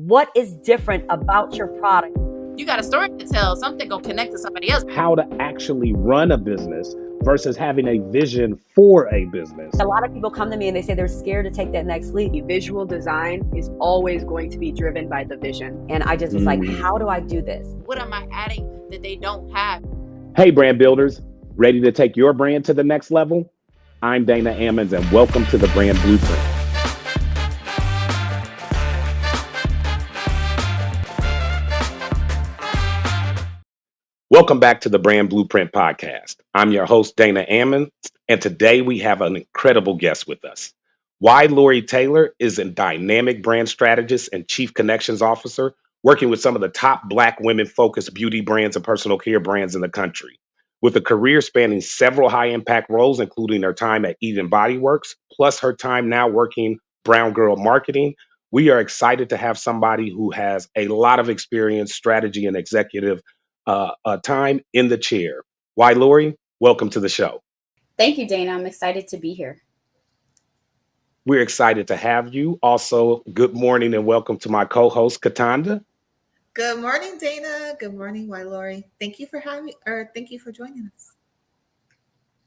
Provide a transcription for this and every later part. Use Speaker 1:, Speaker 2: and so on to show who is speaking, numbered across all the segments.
Speaker 1: What is different about your product?
Speaker 2: You got a story to tell, something gonna connect to somebody else.
Speaker 3: How to actually run a business versus having a vision for a business.
Speaker 1: A lot of people come to me and they say they're scared to take that next leap.
Speaker 4: Visual design is always going to be driven by the vision.
Speaker 1: And I just was like, how do I do this?
Speaker 2: What am I adding that they don't have?
Speaker 3: Hey, brand builders, ready to take your brand to the next level? I'm Dana Ammons, and welcome to the Brand Blueprint. Welcome back to the Brand Blueprint podcast. I'm your host, Dana Ammons, and today we have an incredible guest with us. Ylorie Taylor is a dynamic brand strategist and chief connections officer, working with some of the top Black women-focused beauty brands and personal care brands in the country. With a career spanning several high-impact roles, including her time at Even Body Works, plus her time now working Brown Girl Marketing, we are excited to have somebody who has a lot of experience, strategy, and executive time in the chair. Ylorie, welcome to the show.
Speaker 5: Thank you, Dana. I'm excited to be here.
Speaker 3: We're excited to have you. Also, good morning and welcome to my co-host, Cataanda.
Speaker 6: Good morning, Dana. Good morning, Ylorie. Thank you for joining us.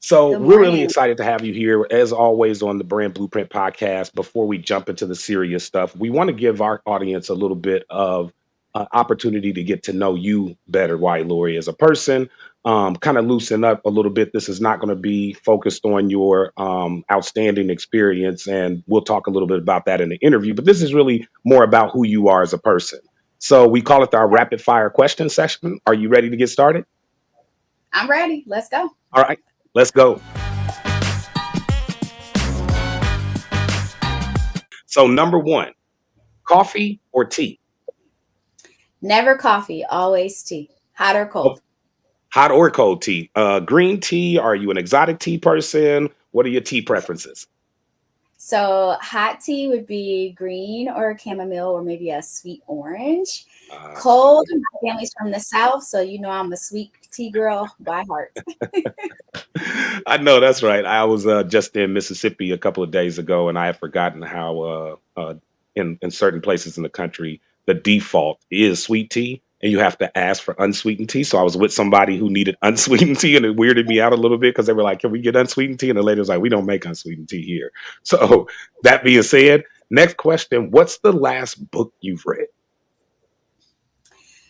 Speaker 3: So we're really excited to have you here, as always, on the Brand Blueprint podcast. Before we jump into the serious stuff, we want to give our audience a little bit of opportunity to get to know you better, Ylorie, as a person. Kind of loosen up a little bit. This is not going to be focused on your outstanding experience, and we'll talk a little bit about that in the interview. But this is really more about who you are as a person. So we call it our rapid fire question session. Are you ready to get started?
Speaker 5: I'm ready. Let's go.
Speaker 3: All right, let's go. So number one, coffee or tea?
Speaker 5: Never coffee, always tea. Hot or cold?
Speaker 3: Hot or cold tea. Green tea, are you an exotic tea person? What are your tea preferences?
Speaker 5: So hot tea would be green or chamomile or maybe a sweet orange. Cold, my family's from the South, so you know I'm a sweet tea girl by heart.
Speaker 3: I know, that's right. I was just in Mississippi a couple of days ago, and I had forgotten how in certain places in the country, the default is sweet tea, and you have to ask for unsweetened tea. So I was with somebody who needed unsweetened tea, and it weirded me out a little bit because they were like, "Can we get unsweetened tea?" And the lady was like, "We don't make unsweetened tea here." So that being said, next question, what's the last book you've read?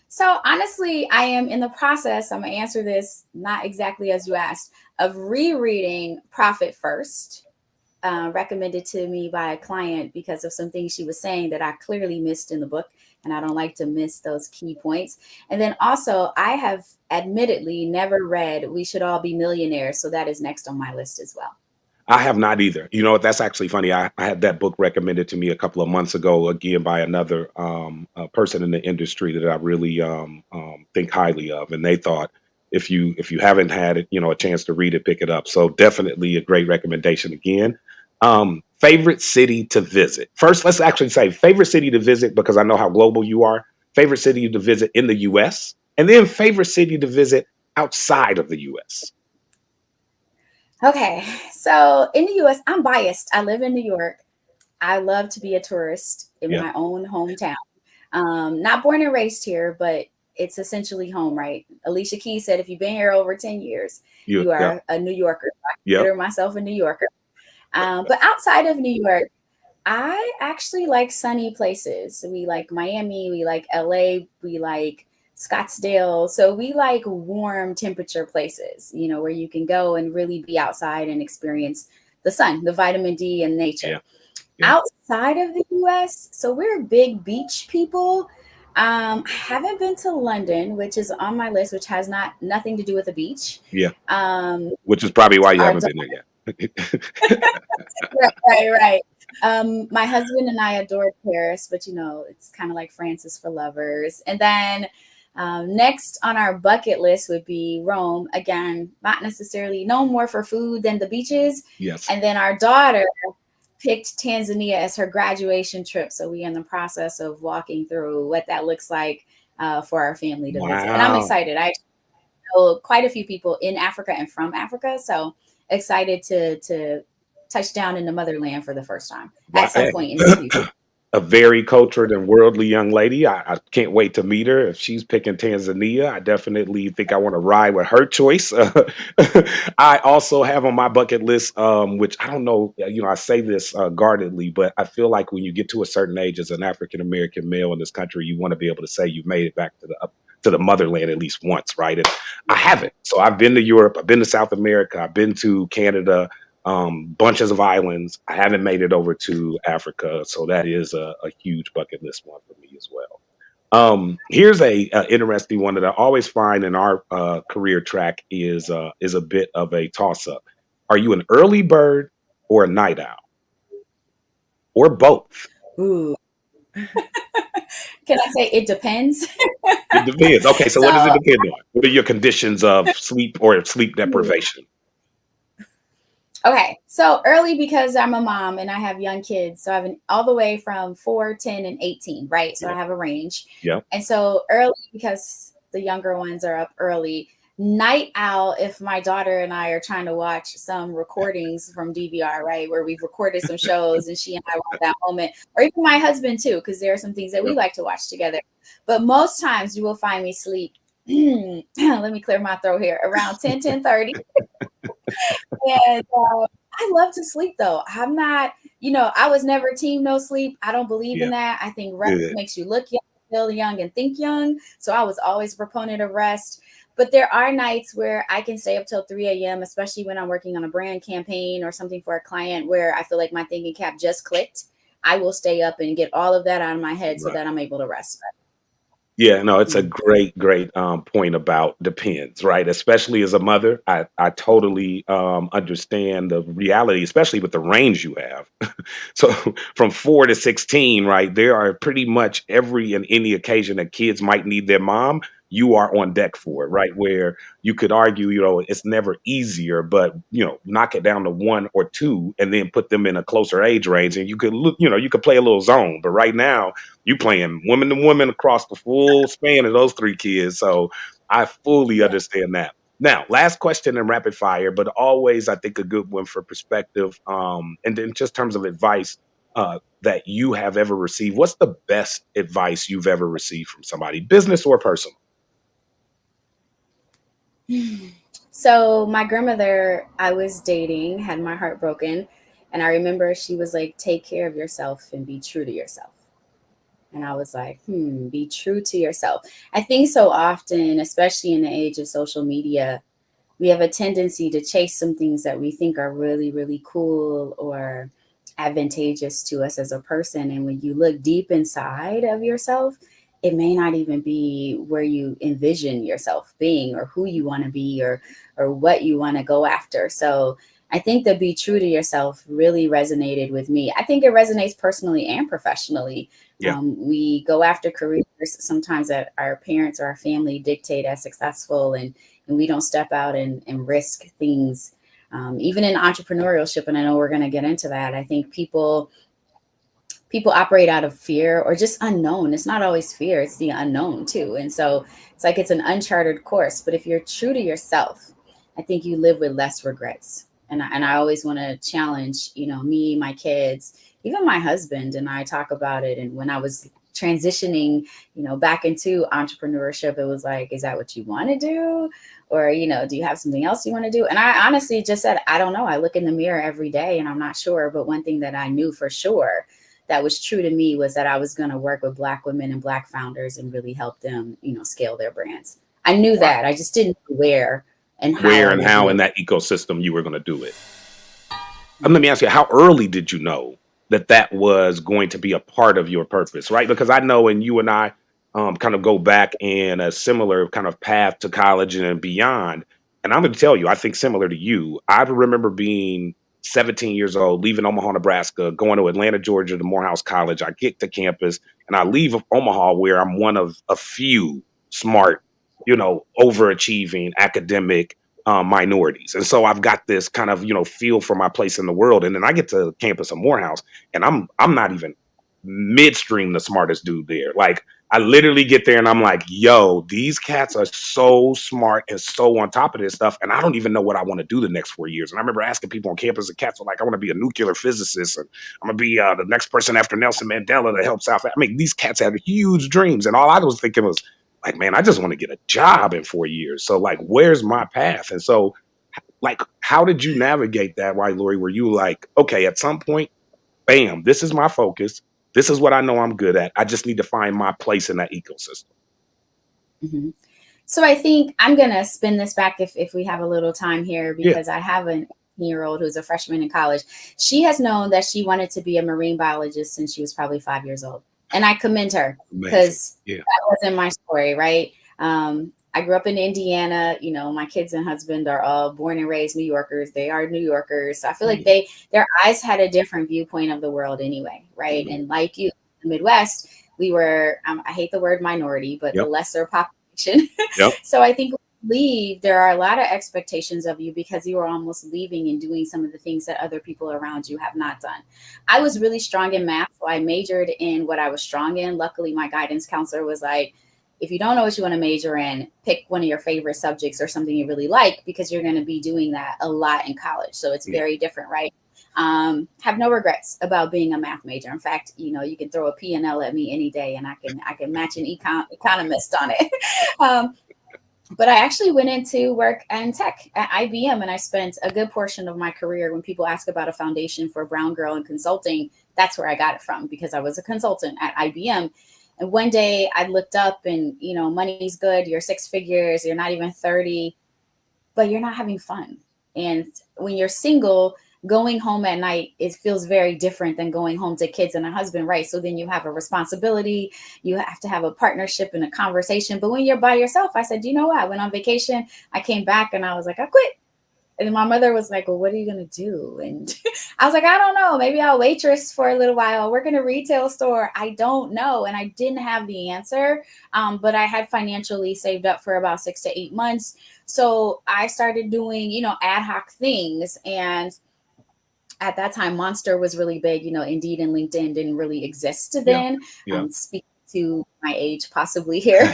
Speaker 5: So honestly, I am in the process, I'm going to answer this not exactly as you asked, of rereading Profit First. Recommended to me by a client because of some things she was saying that I clearly missed in the book, and I don't like to miss those key points. And then also, I have admittedly never read We Should All Be Millionaires, so that is next on my list as well.
Speaker 3: I have not either. You know, that's actually funny. I had that book recommended to me a couple of months ago, again, by another person in the industry that I really think highly of. And they thought, if you haven't had it, a chance to read it, pick it up. So definitely a great recommendation again. Favorite city to visit. First, let's actually say favorite city to visit, because I know how global you are. Favorite city to visit in the US, and then favorite city to visit outside of the US.
Speaker 5: Okay, so in the US, I'm biased. I live in New York. I love to be a tourist in my own hometown. Not born and raised here, but it's essentially home, right? Alicia Keys said, if you've been here over 10 years, you are a New Yorker. I consider myself a New Yorker. But outside of New York, I actually like sunny places. We like Miami, we like LA, we like Scottsdale. So we like warm temperature places, where you can go and really be outside and experience the sun, the vitamin D and nature. Outside of the US, so we're big beach people. I haven't been to London, which is on my list, which has nothing to do with the beach.
Speaker 3: Which is probably why you haven't been there yet.
Speaker 5: Right. My husband and I adored Paris, but it's kind of like France is for lovers. And then next on our bucket list would be Rome. Again, not necessarily known more for food than the beaches.
Speaker 3: Yes.
Speaker 5: And then our daughter picked Tanzania as her graduation trip. So we're in the process of walking through what that looks like for our family to visit. And I'm excited. I know quite a few people in Africa and from Africa. So excited to touch down in the motherland for the first time at some point in the future.
Speaker 3: a very cultured and worldly young lady. I can't wait to meet her. If she's picking Tanzania, I definitely think I want to ride with her choice. I also have on my bucket list, which I don't know, I say this guardedly, but I feel like when you get to a certain age as an African American male in this country, you want to be able to say you've made it back to the motherland at least once, right? And I haven't. So I've been to Europe, I've been to South America, I've been to Canada, bunches of islands. I haven't made it over to Africa, so that is a huge bucket list one for me as well. Here's a interesting one that I always find in our career track is a bit of a toss up. Are you an early bird or a night owl or both?
Speaker 5: Ooh. Can I say it depends?
Speaker 3: It depends. Okay, so what does it
Speaker 5: So,
Speaker 3: depend on? What are your conditions of sleep or sleep deprivation?
Speaker 5: okay. So early because I'm a mom and I have young kids. So I have all the way from 4, 10, and 18, right? So I
Speaker 3: Yeah,
Speaker 5: have a range.
Speaker 3: yeah,
Speaker 5: And so early because the younger ones are up early. Night owl if my daughter and I are trying to watch some recordings from DVR, right? Where we've recorded some shows and she and I want that moment. Or even my husband too, because there are some things that
Speaker 3: yeah.
Speaker 5: we like to watch together. But most times you will find me sleep. Let me clear my throat here around 10:30. And I love to sleep though. I'm not, I was never team no sleep. I don't believe in
Speaker 3: Yeah,
Speaker 5: that. I think rest
Speaker 3: good.
Speaker 5: makes you look young, feel young, and think young. So I was always a proponent of rest. But there are nights where I can stay up till 3 a.m., especially when I'm working on a brand campaign or something for a client where I feel like my thinking cap just clicked. I will stay up and get all of that out of my head so
Speaker 3: Right.
Speaker 5: that I'm able to rest.
Speaker 3: Yeah, no, it's a
Speaker 5: Mm.
Speaker 3: great point about depends, right? Especially as a mother, I totally understand the reality, especially with the range you have. So from 4 to 16, right? There are pretty much every and any occasion that kids might need their mom, you are on deck for it, right? Where you could argue, it's never easier, but knock it down to 1 or 2 and then put them in a closer age range and you could look, you could play a little zone. But right now, you playing woman to woman across the full span of those 3 kids. So I fully
Speaker 5: Yeah.
Speaker 3: understand that. Now, last question in rapid fire, but always I think a good one for perspective. And then just terms of advice that you have ever received. What's the best advice you've ever received from somebody, business or personal?
Speaker 5: So my grandmother, I was dating, had my heart broken. And I remember she was like, take care of yourself and be true to yourself. And I was like, be true to yourself. I think so often, especially in the age of social media, we have a tendency to chase some things that we think are really, really cool or advantageous to us as a person. And when you look deep inside of yourself, it may not even be where you envision yourself being or who you want to be or what you want to go after. So I think that be true to yourself really resonated with me. I think it resonates personally and professionally.
Speaker 3: Yeah.
Speaker 5: We go after careers sometimes that our parents or our family dictate as successful, and we don't step out and risk things. Even in entrepreneurship, and I know we're going to get into that, I think people operate out of fear or just unknown. It's not always fear, it's the unknown too. And so it's like it's an uncharted course. But if you're true to yourself, I think you live with less regrets. And I always want to challenge, me, my kids, even my husband, and I talk about it. And when I was transitioning, back into entrepreneurship, it was like, is that what you want to do? Or, do you have something else you want to do? And I honestly just said, I don't know. I look in the mirror every day and I'm not sure. But one thing that I knew for sure that was true to me was that I was going to work with Black women and Black founders and really help them, scale their brands. I knew
Speaker 3: Wow.
Speaker 5: that. I just didn't know where and how
Speaker 3: Where
Speaker 5: I
Speaker 3: and
Speaker 5: would
Speaker 3: how
Speaker 5: do
Speaker 3: in
Speaker 5: it.
Speaker 3: that ecosystem you were going to do it. Let me ask you, how early did you know that that was going to be a part of your purpose, right? Because I know, and you and I kind of go back in a similar kind of path to college and beyond. And I'm going to tell you, I think similar to you, I remember being 17 years old, leaving Omaha, Nebraska, going to Atlanta, Georgia, to Morehouse College. I get to campus and I leave Omaha where I'm one of a few smart, overachieving academic minorities. And so I've got this kind of, feel for my place in the world. And then I get to campus of Morehouse and I'm not even midstream the smartest dude there. Like I literally get there and I'm like, yo, these cats are so smart and so on top of this stuff. And I don't even know what I want to do the next 4 years. And I remember asking people on campus, and cats were like, I want to be a nuclear physicist, and I'm gonna be the next person after Nelson Mandela that helps out. I mean, these cats had huge dreams. And all I was thinking was like, man, I just want to get a job in 4 years. So like, where's my path? And so like, how did you navigate that, Ylorie? Were you like, okay, at some point, bam, this is my focus. This is what I know I'm good at. I just need to find my place in that ecosystem.
Speaker 5: Mm-hmm. So I think I'm going to spin this back if we have a little time here, because I have an 18-year-old who's a freshman in college. She has known that she wanted to be a marine biologist since she was probably 5 years old. And I commend her, because that wasn't my story, right? I grew up in Indiana. You know, my kids and husband are all born and raised New Yorkers. They are New Yorkers. So I feel like their eyes had a different viewpoint of the world anyway, right? And like you, the Midwest, we were, I hate the word minority, but the lesser population. So I think when you leave, there are a lot of expectations of you because you are almost leaving and doing some of the things that other people around you have not done. I was really strong in math, so I majored in what I was strong in. Luckily, my guidance counselor was like, if you don't know what you want to major in, pick one of your favorite subjects or something you really like, because you're going to be doing that a lot in college. So it's very different, right? Have no regrets about being a math major. In fact, you know, you can throw a P&L at me any day and I can match an economist on it. But I actually went into work in tech at IBM, and I spent a good portion of my career. When people ask about a foundation for a brown girl in consulting, that's where I got it from, because I was a consultant at IBM. And one day I looked up and, you know, money's good. You're 6 figures. You're not even 30, but you're not having fun. And when you're single, going home at night, it feels very different than going home to kids and a husband, right? So then you have a responsibility. You have to have a partnership and a conversation. But when you're by yourself, I said, you know what? I went on vacation. I came back and I was like, I quit. And my mother was like, well, what are you going to do? And I was like, I don't know. Maybe I'll waitress for a little while. Work in a retail store. I don't know. And I didn't have the answer. But I had financially saved up for about 6 to 8 months. So I started doing, you know, ad hoc things. And at that time, Monster was really big. You know, Indeed and LinkedIn didn't really exist then. Speaking to my age possibly here,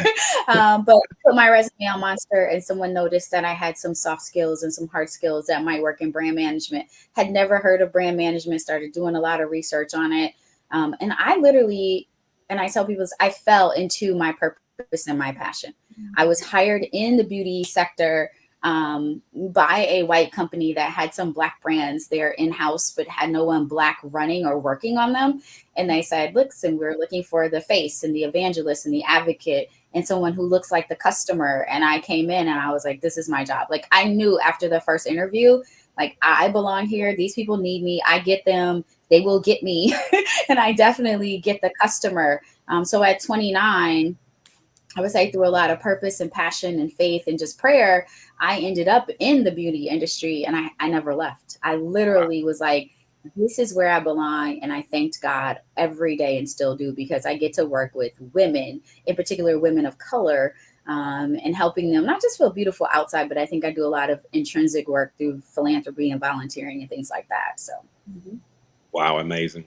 Speaker 5: but put my resume on Monster, and someone noticed that I had some soft skills and some hard skills that might work in brand management. Had never heard of brand management, started doing a lot of research on it. And I literally, and I tell people, I fell into my purpose and my passion. I was hired in the beauty sector by a white company that had some Black brands there in-house, but had no one Black running or working on them. And they said, listen, we're looking for the face and the evangelist and the advocate and someone who looks like the customer. And I came in and I was like, this is my job. Like, I knew after the first interview, like, I belong here. These people need me. I get them. They will get me. And I definitely get the customer. So at 29, I would say through a lot of purpose and passion and faith and just prayer, I ended up in the beauty industry, and I never left. I literally was like, this is where I belong. And I thanked God every day and still do, because I get to work with women, in particular women of color, and helping them not just feel beautiful outside, but I think I do a lot of intrinsic work through philanthropy and volunteering and things like that. So.
Speaker 3: Wow, amazing.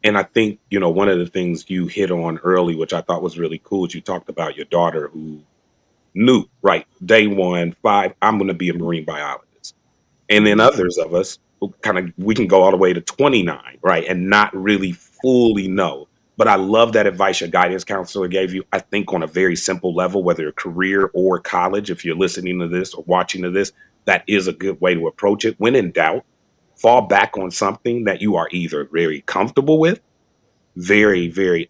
Speaker 3: And I think, you know, one of the things you hit on early, which I thought was really cool, is you talked about your daughter who knew, right, day one, I'm going to be a marine biologist. And then others of us who we can go all the way to 29, right, and not really fully know. But I love that advice your guidance counselor gave you. I think on a very simple level, whether career or college, if you're listening to this or watching to this, that is a good way to approach it. When in doubt, fall back on something that you are either very comfortable with, very, very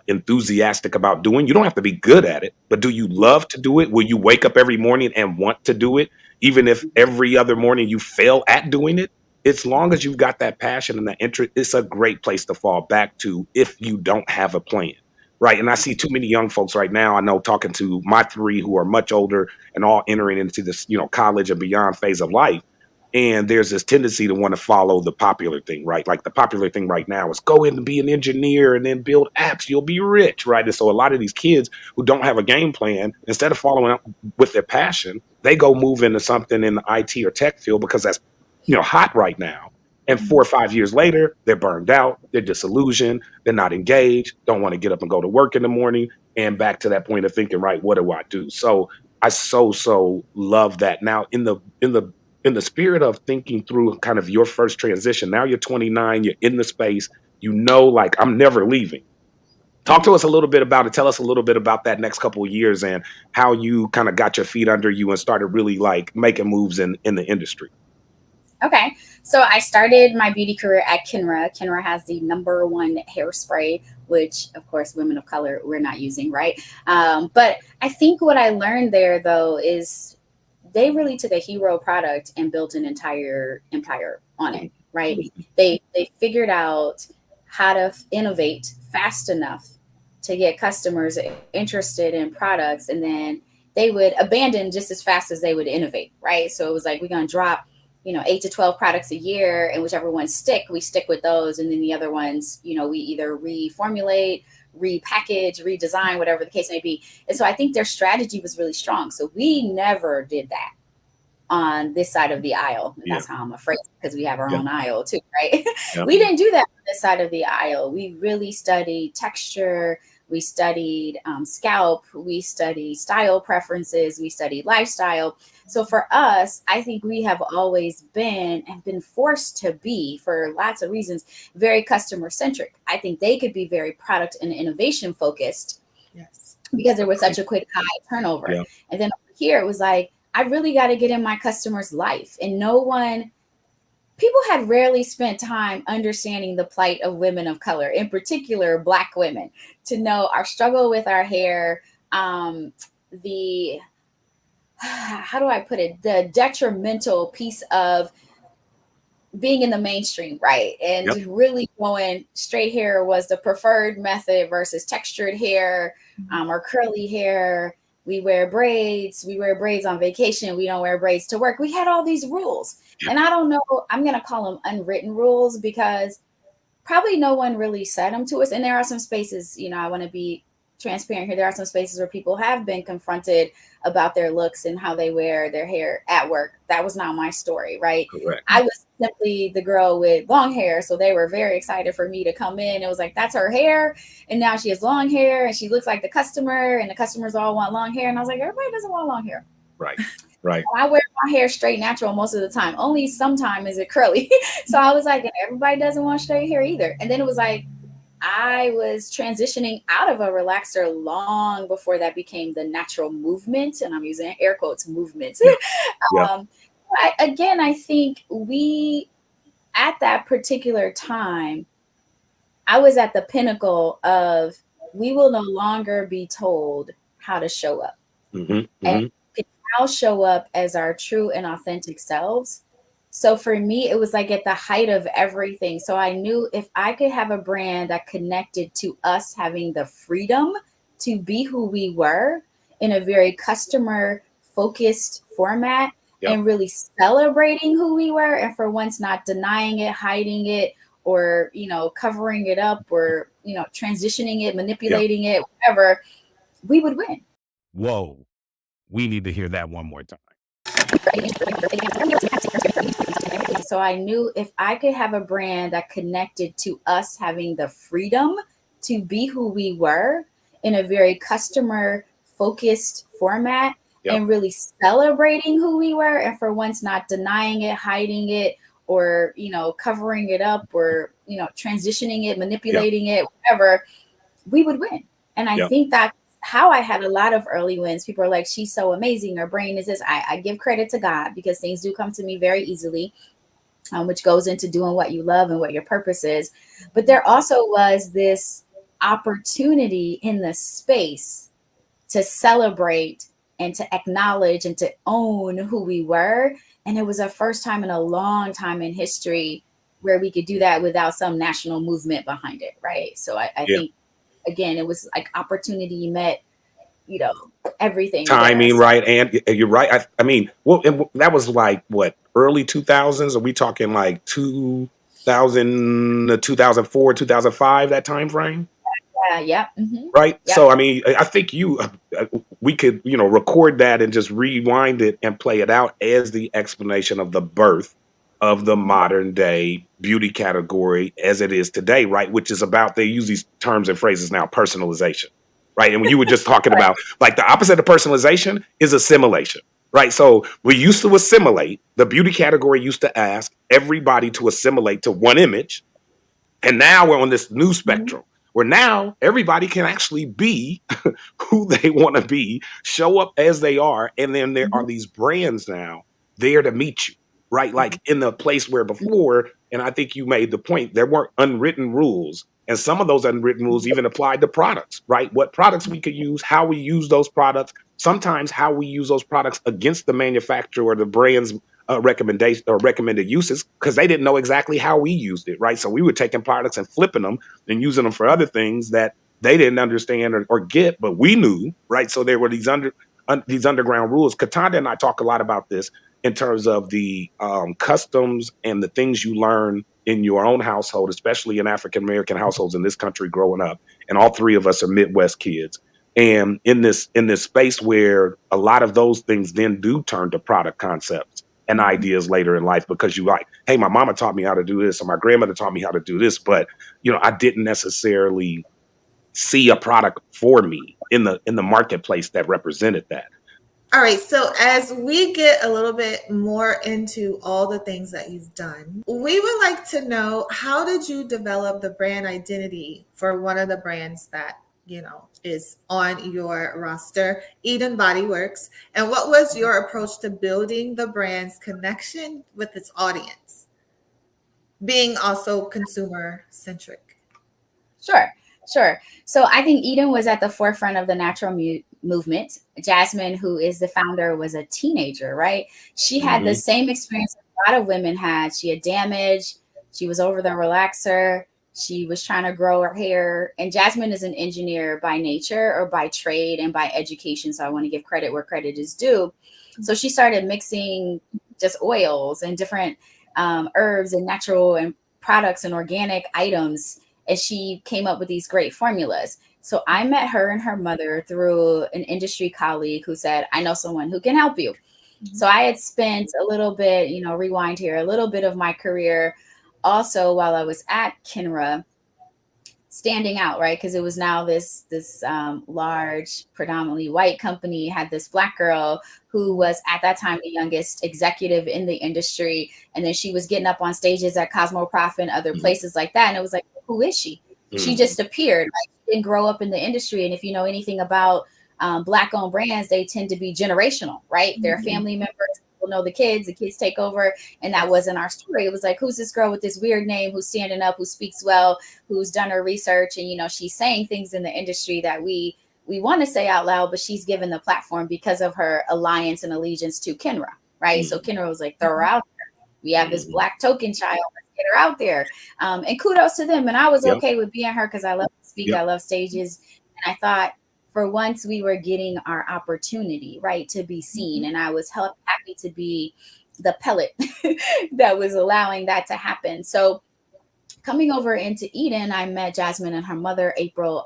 Speaker 3: enthusiastic about doing. You don't have to be good at it, but do you love to do it? Will you wake up every morning and want to do it, even if every other morning you fail at doing it? As long as you've got that passion and that interest, it's a great place to fall back to if you don't have a plan, right? And I see too many young folks right now, I know, talking to my 3 who are much older and all entering into this, you know, college and beyond phase of life. And there's this tendency to want to follow the popular thing, right? Like the popular thing right now is go in and be an engineer and then build apps. You'll be rich, right? And so a lot of these kids who don't have a game plan, instead of following up with their passion, they go move into something in the IT or tech field because that's, you know, hot right now. And
Speaker 5: Mhm.
Speaker 3: 4 or 5 years later, they're burned out, they're disillusioned, they're not engaged, don't want to get up and go to work in the morning, and back to that point of thinking, right, what do I do? So I so love that. Now, in the spirit of thinking through kind of your first transition, now you're 29, you're in the space, like I'm never leaving. Talk to
Speaker 5: Mhm.
Speaker 3: us a little bit about it. Tell us a little bit about that next couple of years and how you kind of got your feet under you and started really like making moves in the industry.
Speaker 5: Okay. So I started my beauty career at Kenra. Kenra has the number one hairspray, which, of course, women of color, we're not using, right? But I think what I learned there, though, is they really took a hero product and built an entire empire on it, right? They figured out how to innovate fast enough to get customers interested in products, and then they would abandon just as fast as they would innovate, right? So it was like, we're going to drop 8 to 12 products a year, and whichever ones stick, we stick with those. And then the other ones, we either reformulate, repackage, redesign, whatever the case may be. And so I think their strategy was really strong. So we never did that on this side of the aisle. And
Speaker 3: Yeah.
Speaker 5: that's how I'm afraid, because we have our
Speaker 3: Yeah.
Speaker 5: own aisle too, right?
Speaker 3: Yeah.
Speaker 5: We didn't do that on this side of the aisle. We really studied texture. We studied scalp. We studied style preferences. We studied lifestyle. So for us, I think we have always been and been forced to be, for lots of reasons, very customer centric. I think they could be very product and innovation focused
Speaker 6: Yes.
Speaker 5: because there was such a quick high turnover.
Speaker 3: Yeah.
Speaker 5: And then over here, it was like, I really got to get in my customer's life. And people had rarely spent time understanding the plight of women of color, in particular Black women, to know our struggle with our hair, the, how do I put it, the detrimental piece of being in the mainstream, right? And
Speaker 3: Yep.
Speaker 5: really going straight hair was the preferred method versus textured hair or curly hair. We wear braids. We wear braids on vacation. We don't wear braids to work. We had all these rules. And I don't know, I'm going to call them unwritten rules because probably no one really said them to us. And there are some spaces, I want to be transparent here. There are some spaces where people have been confronted about their looks and how they wear their hair at work. That was not my story, right?
Speaker 3: Correct.
Speaker 5: I was simply the girl with long hair. So they were very excited for me to come in. It was like, that's her hair. And now she has long hair and she looks like the customer, and the customers all want long hair. And I was like, everybody doesn't want long hair.
Speaker 3: Right. Right.
Speaker 5: I wear my hair straight natural most of the time. Only sometime is it curly. So I was like, everybody doesn't want straight hair either. And then it was like, I was transitioning out of a relaxer long before that became the natural movement. And I'm using air quotes, movement.
Speaker 3: Yeah.
Speaker 5: I think at that particular time, I was at the pinnacle of, we will no longer be told how to show up.
Speaker 3: Mm-hmm.
Speaker 5: And can now show up as our true and authentic selves. So for me, it was like at the height of everything. So I knew if I could have a brand that connected to us having the freedom to be who we were in a very customer focused format, and really celebrating who we were, and for once not denying it, hiding it, or covering it up, or transitioning it, manipulating it, whatever, we would win.
Speaker 7: Whoa, we need to hear that one more time.
Speaker 5: So I knew if I could have a brand that connected to us having the freedom to be who we were in a very customer focused format, and really celebrating who we were, and for once not denying it, hiding it, or covering it up, or transitioning it, manipulating it, whatever, we would win. And I think that's how I had a lot of early wins. People are like, she's so amazing, her brain is this. I give credit to God, because things do come to me very easily, which goes into doing what you love and what your purpose is. But there also was this opportunity in the space to celebrate and to acknowledge and to own who we were. And it was a first time in a long time in history where we could do that without some national movement behind it, right? So I think, again, it was like opportunity met, everything.
Speaker 3: Timing, right? And you're right. I mean, that was like what, early 2000s? Are we talking like 2000 to 2004, 2005, that time frame?
Speaker 5: Yeah. Mm-hmm.
Speaker 3: Right.
Speaker 5: Yep.
Speaker 3: So, I mean, I think we could, record that and just rewind it and play it out as the explanation of the birth of the modern day beauty category as it is today, right? Which is about, they use these terms and phrases now, personalization, right? And when you were just talking about, like, the opposite of personalization is assimilation, right? So we used to assimilate, the beauty category used to ask everybody to assimilate to one image. And now we're on this new spectrum where now everybody can actually be who they want to be, show up as they are. And then there are these brands now there to meet you, right? Like in the place where before, and I think you made the point, there weren't unwritten rules. And some of those unwritten rules even applied to products, right? What products we could use, how we use those products, sometimes how we use those products against the manufacturer or the brand's recommendation or recommended uses, because they didn't know exactly how we used it, right? So we were taking products and flipping them and using them for other things that they didn't understand or get, but we knew, right? So there were these underground rules. Cataanda and I talk a lot about this in terms of the customs and the things you learn in your own household, especially in African American households in this country growing up. And all three of us are Midwest kids. And in this space where a lot of those things then do turn to product concepts and ideas later in life, because you like, hey, my mama taught me how to do this, or my grandmother taught me how to do this, but I didn't necessarily see a product for me in the marketplace that represented that.
Speaker 6: All right, so as we get a little bit more into all the things that you've done, we would like to know, how did you develop the brand identity for one of the brands that is on your roster, Eden Body Works, and what was your approach to building the brand's connection with its audience, being also consumer centric?
Speaker 5: Sure. So I think Eden was at the forefront of the natural movement. Jasmine, who is the founder, was a teenager, right? She had the same experience a lot of women had. She had damage. She was over the relaxer. She was trying to grow her hair. And Jasmine is an engineer by nature or by trade and by education. So I want to give credit where credit is due. So she started mixing just oils and different herbs and natural and products and organic items, and she came up with these great formulas. So I met her and her mother through an industry colleague who said, I know someone who can help you. So I had spent a little bit, rewind here, a little bit of my career also while I was at Kinra, standing out, right? Because it was now this large, predominantly white company had this Black girl who was at that time the youngest executive in the industry. And then she was getting up on stages at Cosmoprof and other places like that. And it was like, who is she? She just appeared. Like, she didn't grow up in the industry. And if you know anything about Black-owned brands, they tend to be generational, right? They're family members. People know the kids take over. And that wasn't our story. It was like, who's this girl with this weird name, who's standing up, who speaks well, who's done her research? And, she's saying things in the industry that we want to say out loud, but she's given the platform because of her alliance and allegiance to Kinra, right? So Kinra was like, throw her out there. We have this Black token child. Let's get her out there. And kudos to them. And I was okay with being her because I love to speak. I love stages. And I thought, for once, we were getting our opportunity, right, to be seen. And I was happy to be the pellet that was allowing that to happen. So coming over into Eden, I met Jasmine and her mother, April,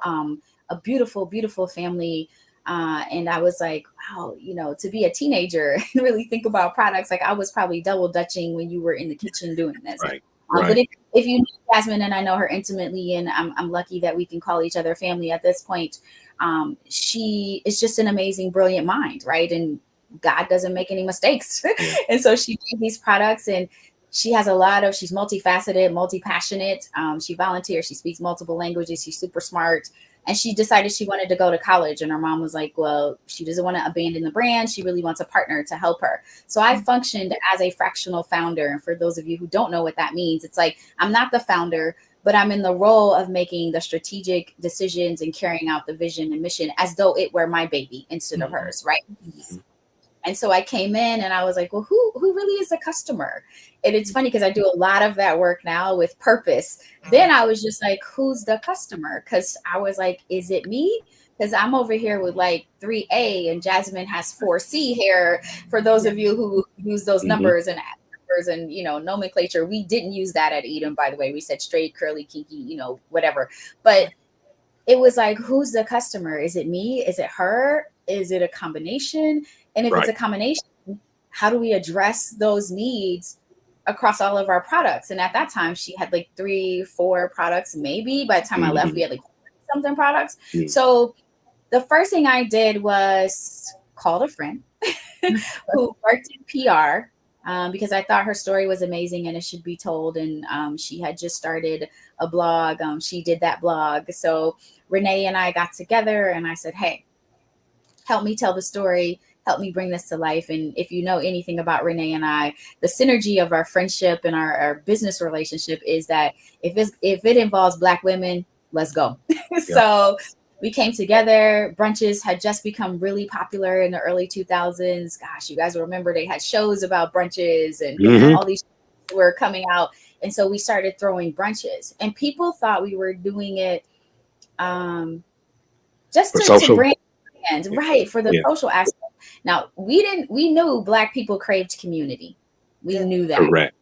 Speaker 5: a beautiful, beautiful family. And I was like, wow, to be a teenager and really think about products, like I was probably double dutching when you were in the kitchen doing this.
Speaker 3: Right.
Speaker 5: But if you know Jasmine, and I know her intimately, and I'm lucky that we can call each other family at this point, she is just an amazing, brilliant mind, right? And God doesn't make any mistakes. And so she made these products, and she's multifaceted, multi-passionate. She volunteers, she speaks multiple languages, she's super smart. And she decided she wanted to go to college. And her mom was like, well, she doesn't want to abandon the brand. She really wants a partner to help her. So I functioned as a fractional founder. And for those of you who don't know what that means, it's like, I'm not the founder, but I'm in the role of making the strategic decisions and carrying out the vision and mission as though it were my baby instead of hers, right? And so I came in and I was like, well, who really is a customer? And it's funny because I do a lot of that work now with purpose. Then I was just like, who's the customer? Because I was like, is it me? Because I'm over here with like 3A and Jasmine has 4C hair. For those of you who use those numbers and nomenclature, we didn't use that at Eden, by the way. We said straight, curly, kinky, whatever. But it was like, who's the customer? Is it me? Is it her? Is it a combination? And if it's a combination, how do we address those needs across all of our products. And at that time, she had like 3-4 products, maybe. By the time I left, we had like something products.
Speaker 3: Mhm.
Speaker 5: So the first thing I did was called a friend who worked in PR, because I thought her story was amazing and it should be told. And she had just started a blog. She did that blog. So Renee and I got together and I said, hey, help me tell the story. Help me bring this to life. And if you know anything about Renee and I, the synergy of our friendship and our business relationship is that if it involves Black women, let's go. So we came together. Brunches had just become really popular in the early 2000s. Gosh, you guys will remember they had shows about brunches and all these were coming out. And so we started throwing brunches and people thought we were doing it just
Speaker 3: For
Speaker 5: to
Speaker 3: social.
Speaker 5: brand, right, for the social aspect. Now, we knew Black people craved community. We knew that.
Speaker 3: Correct.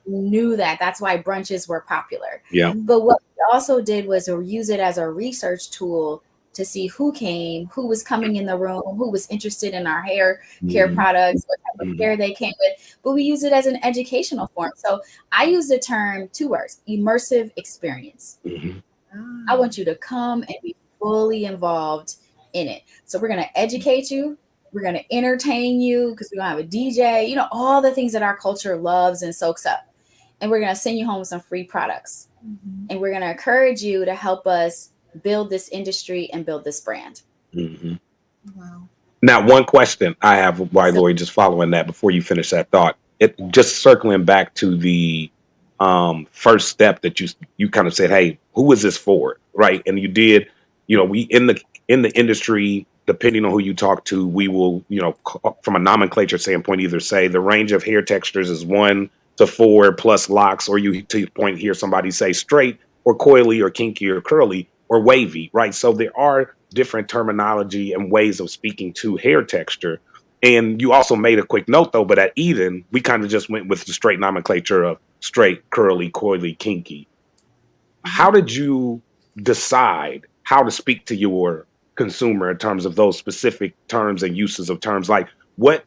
Speaker 5: Knew that. That's why brunches were popular.
Speaker 3: Yeah.
Speaker 5: But what we also did was use it as a research tool to see who came, who was coming in the room, who was interested in our hair care products, what type of hair they came with. But we use it as an educational form. So I use the term 2 words: immersive experience. I want you to come and be fully involved in it. So we're going to educate you. We're going to entertain you because we're going to have a DJ, you know, all the things that our culture loves and soaks up. And we're going to send you home with some free products. And we're going to encourage you to help us build this industry and build this brand.
Speaker 6: Wow.
Speaker 3: Now, one question I have, Ylorie, just following that before you finish that thought, it just circling back to the first step that you kind of said, hey, who is this for? Right. And you did, you know, we in the industry, depending on who you talk to, we will, you know, from a nomenclature standpoint, either say the range of hair textures is 1 to 4 plus locks, or you to your point here, somebody say straight or coily or kinky or curly or wavy. Right. So there are different terminology and ways of speaking to hair texture. And you also made a quick note, though, but at Eden, we kind of just went with the straight nomenclature of straight, curly, coily, kinky. How did you decide how to speak to your consumer in terms of those specific terms and uses of terms? Like what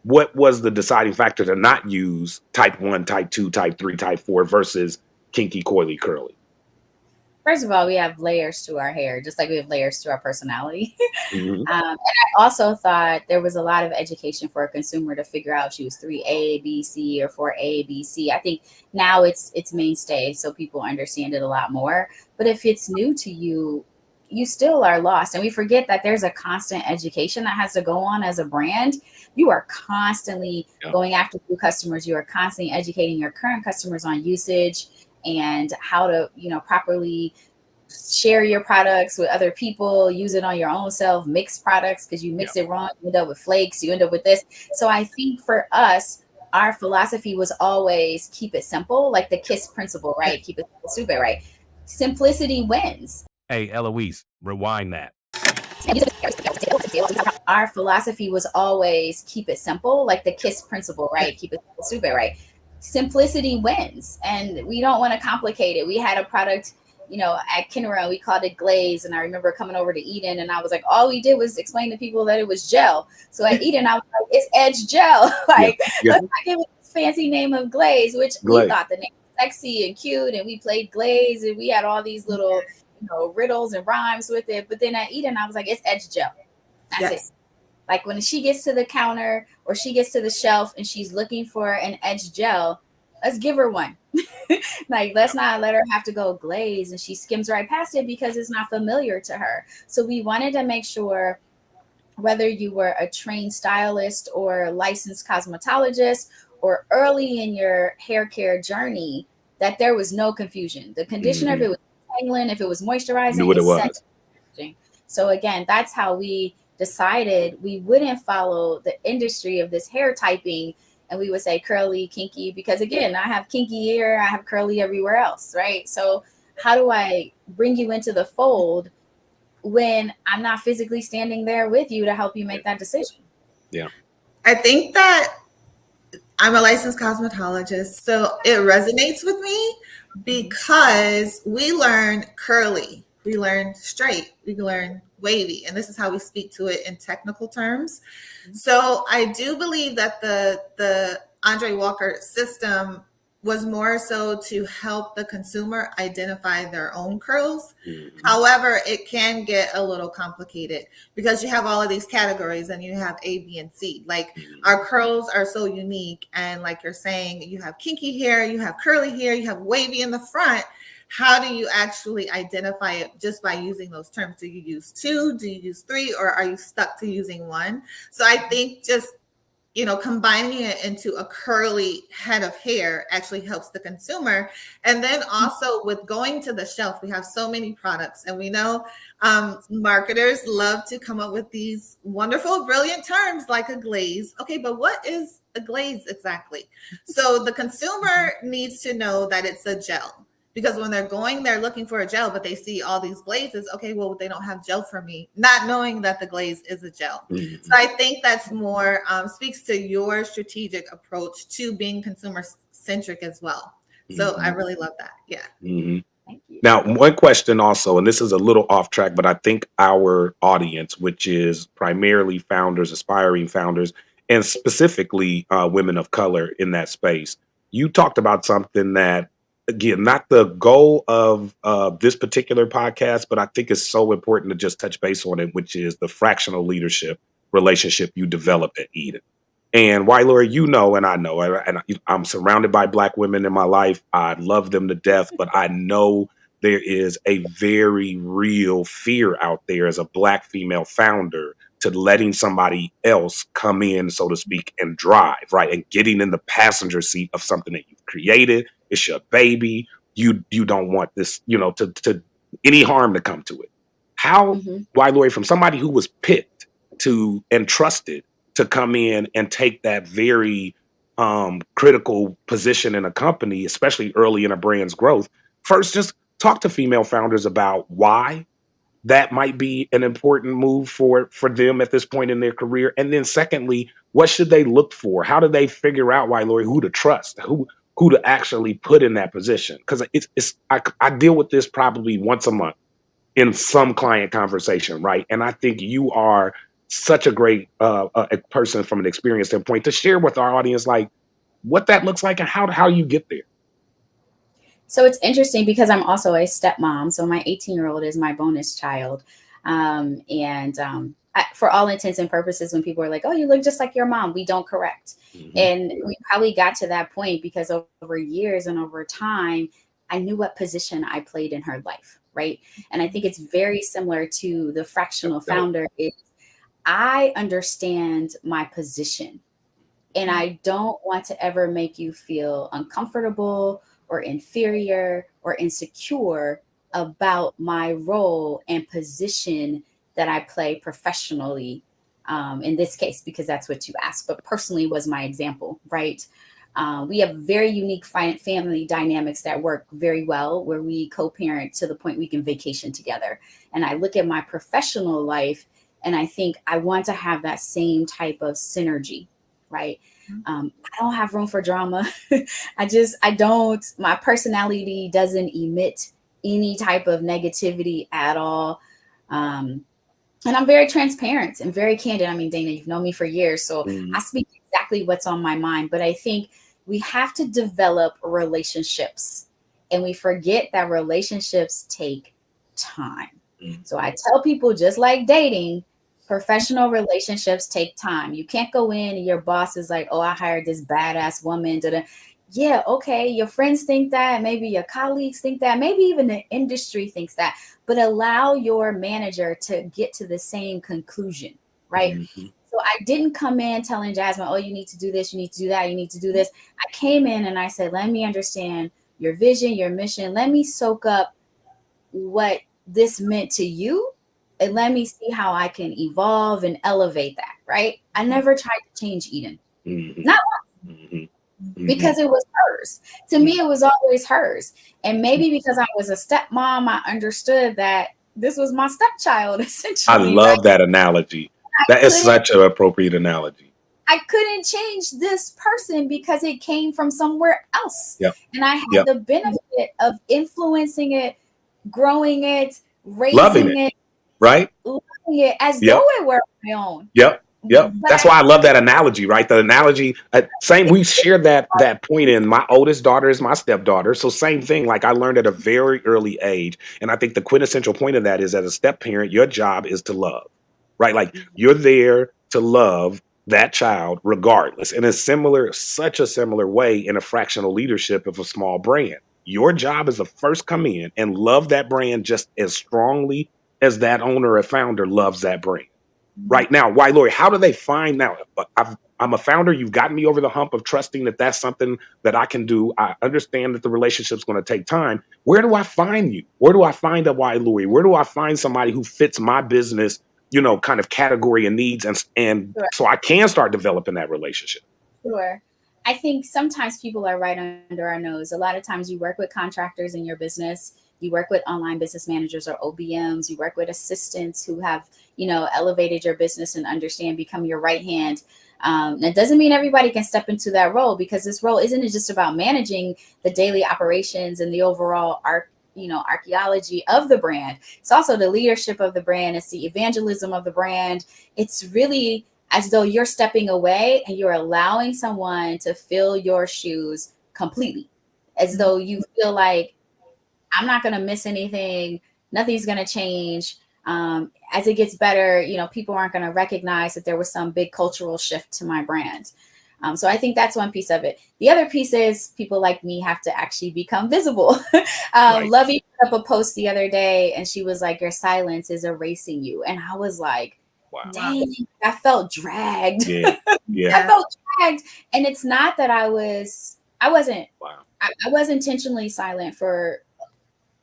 Speaker 3: was the deciding factor to not use type 1, type 2, type 3, type 4 versus kinky, coily, curly?
Speaker 5: First of all, we have layers to our hair, just like we have layers to our personality. And I also thought there was a lot of education for a consumer to figure out if she was 3A, B, C, or 4A, B, C. I think now it's mainstay, so people understand it a lot more. But if it's new to you, you still are lost. And we forget that there's a constant education that has to go on as a brand. You are constantly going after new customers. You are constantly educating your current customers on usage and how to, you know, properly share your products with other people, use it on your own self, mix products because you mix it wrong, you end up with flakes, you end up with this. So I think for us, our philosophy was always keep it simple, like the KISS principle, right? Keep it super, right? Simplicity wins.
Speaker 7: Hey, Eloise, rewind that.
Speaker 5: Our philosophy was always keep it simple, like the KISS principle, right? Keep it super, right? Simplicity wins, and we don't want to complicate it. We had a product, you know, at Kinnera, we called it glaze, and I remember coming over to Eden and I was like, all we did was explain to people that it was gel. So at Eden I was like, it's edge gel. Like let's not give it this fancy name of glaze, which we thought the name was sexy and cute, and we played glaze and we had all these little, you know, riddles and rhymes with it. But then at Eden I was like, it's edge gel. That's it. Like when she gets to the counter or she gets to the shelf and she's looking for an edge gel, let's give her one. Like, let's not let her have to go glaze and she skims right past it because it's not familiar to her. So we wanted to make sure whether you were a trained stylist or licensed cosmetologist or early in your hair care journey, that there was no confusion. The conditioner, if it was tangling, if it was moisturizing,
Speaker 3: knew what it was.
Speaker 5: So again, that's how we decided we wouldn't follow the industry of this hair typing, and we would say curly, kinky, because again, I have kinky here, I have curly everywhere else, right? So how do I bring you into the fold when I'm not physically standing there with you to help you make that decision?
Speaker 3: Yeah.
Speaker 6: I think that I'm a licensed cosmetologist, so it resonates with me because we learn curly, we learn straight, we learn wavy, and this is how we speak to it in technical terms. So I do believe that the Andre Walker's system was more so to help the consumer identify their own curls. However, it can get a little complicated because you have all of these categories and you have A, B, and C. Like our curls are so unique. And like you're saying, you have kinky hair, you have curly hair, you have wavy in the front. How do you actually identify it just by using those terms? Do you use 2? Do you use 3? Or are you stuck to using 1? So I think just combining it into a curly head of hair actually helps the consumer. And then also with going to the shelf, we have so many products, and we know marketers love to come up with these wonderful, brilliant terms like a glaze. Okay, but what is a glaze exactly? So the consumer needs to know that it's a gel. Because when they're looking for a gel, but they see all these glazes, okay, well, they don't have gel for me, not knowing that the glaze is a gel. So I think that's more speaks to your strategic approach to being consumer-centric as well. So I really love that. Yeah.
Speaker 5: Thank you.
Speaker 3: Now, one question also, and this is a little off track, but I think our audience, which is primarily founders, aspiring founders, and specifically women of color in that space, you talked about something that, again, not the goal of this particular podcast, but I think it's so important to just touch base on it, which is the fractional leadership relationship you developed at Eden. And Ylorie, and I know, and I'm surrounded by Black women in my life. I love them to death, but I know there is a very real fear out there as a Black female founder to letting somebody else come in, so to speak, and drive, right? And getting in the passenger seat of something that you've created. It's your baby. You don't want this, to any harm to come to it. How, Ylorie, from somebody who was picked to and trusted to come in and take that very critical position in a company, especially early in a brand's growth, first, just talk to female founders about why that might be an important move for them at this point in their career. And then secondly, what should they look for? How do they figure out, Ylorie, who to trust, who to actually put in that position? Because I deal with this probably once a month in some client conversation, right? And I think you are such a great a person from an experience standpoint to share with our audience, like what that looks like and how you get there.
Speaker 5: So it's interesting because I'm also a stepmom. So my 18-year-old is my bonus child. For all intents and purposes, when people are like, oh, you look just like your mom, we don't correct. And we probably got to that point because over years and over time, I knew what position I played in her life, right? And I think it's very similar to the fractional founder. I understand my position, and I don't want to ever make you feel uncomfortable or inferior or insecure about my role and position that I play professionally, in this case, because that's what you asked, but personally was my example, right? We have very unique family dynamics that work very well, where we co-parent to the point we can vacation together. And I look at my professional life and I think I want to have that same type of synergy, right? I don't have room for drama. I don't, my personality doesn't emit any type of negativity at all. And I'm very transparent and very candid. I mean, Dana, you've known me for years, so I speak exactly what's on my mind. But I think we have to develop relationships, and we forget that relationships take time. So I tell people, just like dating, professional relationships take time. You can't go in and your boss is like, oh, I hired this badass woman. Yeah, okay. Your friends think that. Maybe your colleagues think that. Maybe even the industry thinks that. But allow your manager to get to the same conclusion, right? So I didn't come in telling Jasmine, oh, you need to do this, you need to do that, you need to do this. I came in and I said, let me understand your vision, your mission. Let me soak up what this meant to you, and let me see how I can evolve and elevate that, right? I never tried to change Eden. Not once. Because it was hers. To me, it was always hers. And maybe because I was a stepmom, I understood that this was my stepchild, essentially.
Speaker 3: I love that analogy. That is such an appropriate analogy.
Speaker 5: I couldn't change this person because it came from somewhere else. And I had the benefit of influencing it, growing it, raising it,
Speaker 3: right?
Speaker 5: loving it as though it were my own.
Speaker 3: Yep.
Speaker 5: But
Speaker 3: That's
Speaker 5: I
Speaker 3: why I love that analogy, right? The analogy, same. We share that point in my oldest daughter is my stepdaughter, so same thing. Like I learned at a very early age, and I think the quintessential point of that is, as a step parent, your job is to love, right? Like you're there to love that child regardless. And it's similar, such a similar way in a fractional leadership of a small brand. Your job is to first come in and love that brand just as strongly as that owner or founder loves that brand. Right now, why, Lori? How do they find now? I'm a founder. You've gotten me over the hump of trusting that that's something that I can do. I understand that the relationship's going to take time. Where do I find you? Where do I find a why, Lori? Where do I find somebody who fits my business, kind of category and needs, and
Speaker 5: Sure.
Speaker 3: so I can start developing that relationship?
Speaker 5: Sure. I think sometimes people are right under our nose. A lot of times you work with contractors in your business, you work with online business managers or OBMs, you work with assistants who have, elevated your business and understand, become your right hand. That doesn't mean everybody can step into that role, because this role isn't just about managing the daily operations and the overall archaeology of the brand. It's also the leadership of the brand. It's the evangelism of the brand. It's really as though you're stepping away and you're allowing someone to fill your shoes completely, as though you feel like, I'm not going to miss anything. Nothing's going to change. As it gets better, people aren't going to recognize that there was some big cultural shift to my brand. So I think that's one piece of it. The other piece is people like me have to actually become visible.
Speaker 3: Right.
Speaker 5: Lovey put up a post the other day and she was like, your silence is erasing you. And I was like,
Speaker 3: Wow.
Speaker 5: dang, I felt dragged.
Speaker 3: Yeah. Yeah.
Speaker 5: I felt dragged. And it's not that I wasn't
Speaker 3: Wow.
Speaker 5: I was intentionally silent for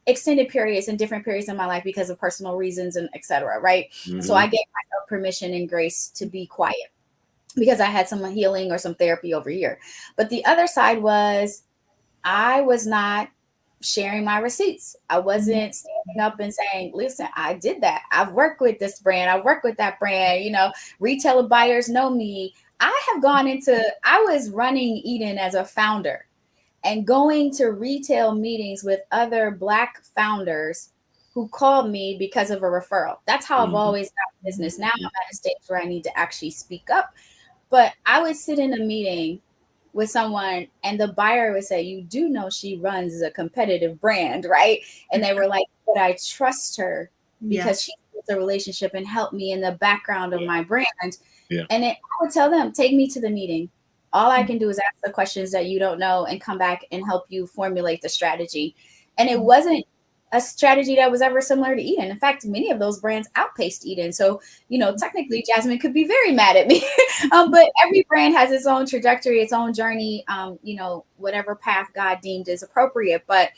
Speaker 5: extended periods and different periods in my life because of personal reasons and et cetera, right?
Speaker 3: Mhm.
Speaker 5: So I gave myself permission and grace to be quiet because I had some healing or some therapy over here. But the other side was I was not sharing my receipts. I wasn't standing up and saying, listen, I did that. I've worked with this brand. I work with that brand. Retailer buyers know me. I was running Eden as a founder and going to retail meetings with other Black founders who called me because of a referral. That's how I've always got business. Now I'm at a stage where I need to actually speak up. But I would sit in a meeting with someone and the buyer would say, you do know she runs a competitive brand, right? And they were like, but I trust her because she built a relationship and helped me in the background of my brand.
Speaker 3: Yeah.
Speaker 5: And I would tell them, take me to the meeting. All I can do is ask the questions that you don't know and come back and help you formulate the strategy. And it wasn't a strategy that was ever similar to Eden. In fact, many of those brands outpaced Eden. So, technically Jasmine could be very mad at me, but every brand has its own trajectory, its own journey, whatever path God deemed is appropriate. But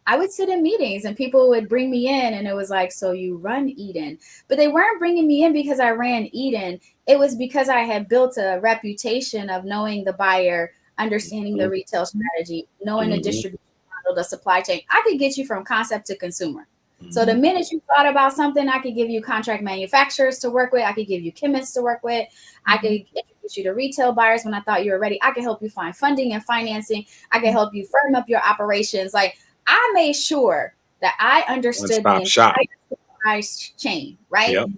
Speaker 5: I would sit in meetings and people would bring me in and it was like, so you run Eden, but they weren't bringing me in because I ran Eden. It was because I had built a reputation of knowing the buyer, understanding the retail strategy, knowing the distribution model, the supply chain. I could get you from concept to consumer. So the minute you thought about something, I could give you contract manufacturers to work with. I could give you chemists to work with. I could introduce you to retail buyers when I thought you were ready. I could help you find funding and financing. I could help you firm up your operations. Like, I made sure that I understood the entire supply chain, right?
Speaker 3: Yep.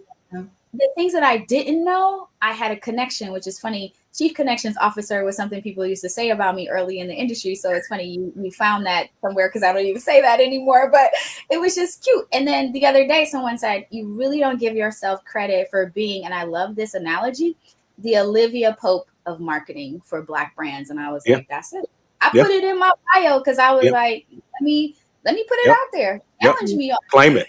Speaker 5: The things that I didn't know, I had a connection, which is funny. Chief Connections Officer was something people used to say about me early in the industry. So it's funny you found that somewhere because I don't even say that anymore, but it was just cute. And then the other day, someone said, you really don't give yourself credit for being, and I love this analogy, the Olivia Pope of marketing for Black brands. And I was like, that's it. I put it in my bio because I was like, let me put it out there. Challenge me on
Speaker 3: claim it.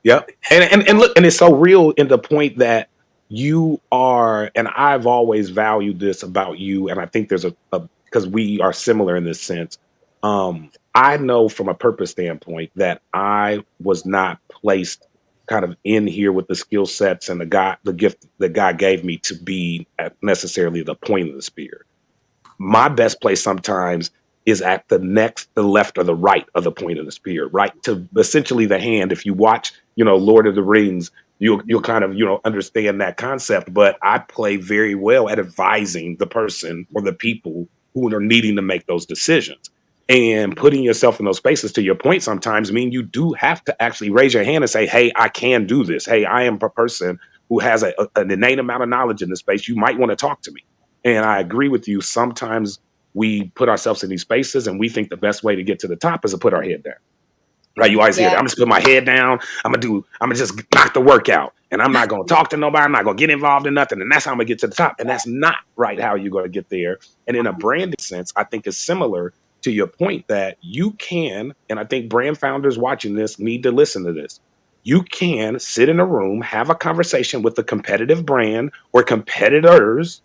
Speaker 3: Yep. And look, and it's so real in the point that you are, and I've always valued this about you, and I think there's a because we are similar in this sense. I know from a purpose standpoint that I was not placed kind of in here with the skill sets and the gift that God gave me to be at necessarily the point of the spear. My best place sometimes is at the left or the right of the point of the spear, right? To essentially the hand. If you watch, Lord of the Rings, you'll kind of, understand that concept. But I play very well at advising the person or the people who are needing to make those decisions. And putting yourself in those spaces, to your point, sometimes mean you do have to actually raise your hand and say, hey, I can do this. Hey, I am a person who has an innate amount of knowledge in this space, you might want to talk to me. And I agree with you. Sometimes we put ourselves in these spaces and we think the best way to get to the top is to put our head down. Right? You always hear that. I'm just put my head down. I'm gonna just knock the work out. And I'm not gonna talk to nobody. I'm not gonna get involved in nothing. And that's how I'm gonna get to the top. And that's not right how you're gonna get there. And in a branding sense, I think it's similar to your point that you can, and I think brand founders watching this need to listen to this. You can sit in a room, have a conversation with a competitive brand or competitors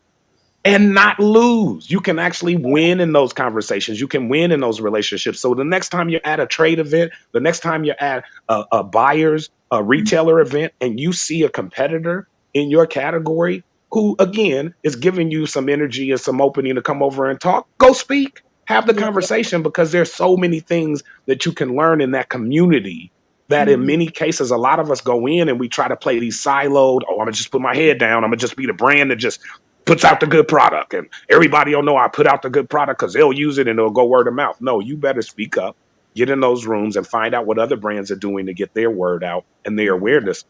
Speaker 3: and not lose. You can actually win in those conversations. You can win in those relationships. So the next time you're at a trade event, the next time you're at a retailer event, and you see a competitor in your category who, again, is giving you some energy and some opening to come over and talk, go speak, have the conversation, because there's so many things that you can learn in that community that in many cases, a lot of us go in and we try to play these siloed, I'm gonna just put my head down. I'm gonna just be the brand that just puts out the good product, and everybody will know I put out the good product because they'll use it and it'll go word of mouth. No, you better speak up, get in those rooms and find out what other brands are doing to get their word out and their awareness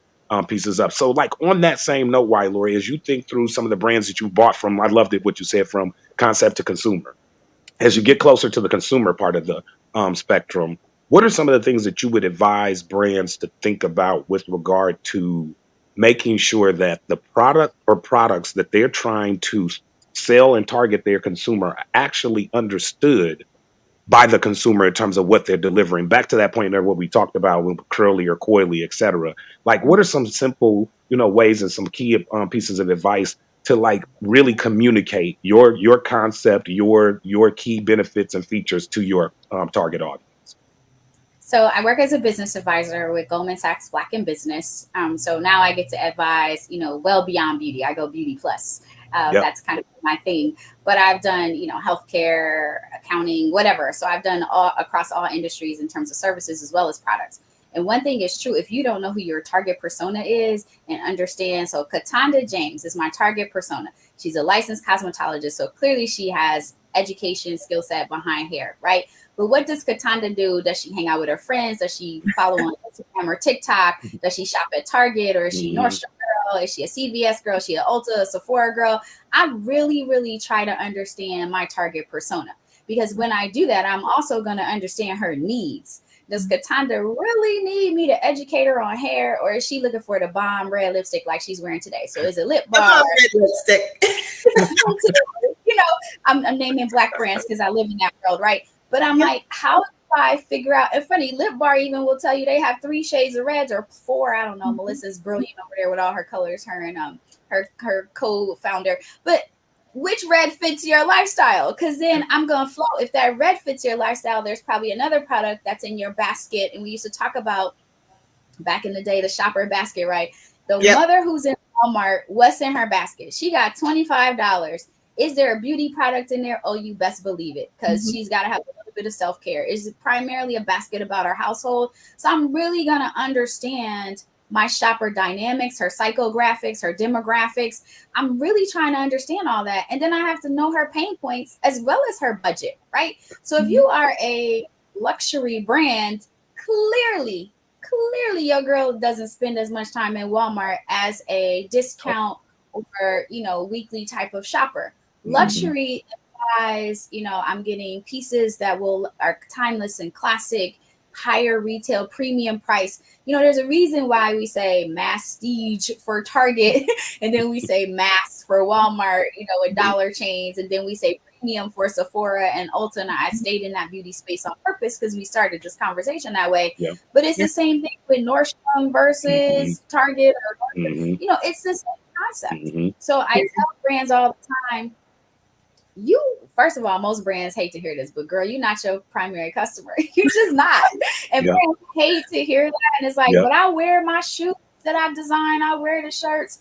Speaker 3: pieces up. So like on that same note, Ylorie, as you think through some of the brands that you bought from, I loved it what you said, from concept to consumer. As you get closer to the consumer part of the spectrum, what are some of the things that you would advise brands to think about with regard to making sure that the product or products that they're trying to sell and target their consumer are actually understood by the consumer in terms of what they're delivering? Back to that point there, what we talked about with curly or coily, et cetera. Like, what are some simple, ways and some key pieces of advice to like really communicate your concept, your key benefits and features to your target audience?
Speaker 5: So I work as a business advisor with Goldman Sachs Black in Business. So now I get to advise, well beyond beauty. I go beauty plus. That's kind of my thing. But I've done, healthcare, accounting, whatever. So I've done all across all industries in terms of services as well as products. And one thing is true, if you don't know who your target persona is and understand, so Cataanda James is my target persona. She's a licensed cosmetologist. So clearly she has education, skill set behind hair, right? But what does Cataanda do? Does she hang out with her friends? Does she follow on Instagram or TikTok? Does she shop at Target, or is she Nordstrom girl? Is she a CVS girl? Is she an Ulta, a Sephora girl? I really, really try to understand my target persona, because when I do that, I'm also going to understand her needs. Does Cataanda really need me to educate her on hair, or is she looking for the bomb red lipstick like she's wearing today? So is it lip balm?
Speaker 6: Red lipstick.
Speaker 5: I'm naming Black brands because I live in that world, right? But I'm like, how do I figure out? And funny, Lip Bar even will tell you they have 3 shades of reds or 4. I don't know. Melissa's brilliant over there with all her colors, her and her co-founder. But which red fits your lifestyle? Because then I'm going to flow. If that red fits your lifestyle, there's probably another product that's in your basket. And we used to talk about back in the day, the shopper basket, right? The mother who's in Walmart, what's in her basket? She got $25. Is there a beauty product in there? Oh, you best believe it, because she's got to have a little bit of self-care. It's primarily a basket about her household. So I'm really going to understand my shopper dynamics, her psychographics, her demographics. I'm really trying to understand all that. And then I have to know her pain points as well as her budget, right? So if you are a luxury brand, clearly your girl doesn't spend as much time in Walmart as a discount or, weekly type of shopper. Luxury implies, I'm getting pieces that are timeless and classic, higher retail, premium price. There's a reason why we say masstige for Target, and then we say mass for Walmart, and dollar chains, and then we say premium for Sephora and Ulta. And I stayed in that beauty space on purpose because we started this conversation that way. But it's the same thing with Nordstrom versus Target, or it's the same concept. So I tell brands all the time, first of all, most brands hate to hear this, but girl, you're not your primary customer. You're just not. And brands hate to hear that. And it's like, but I wear my shoes that I design. I wear the shirts.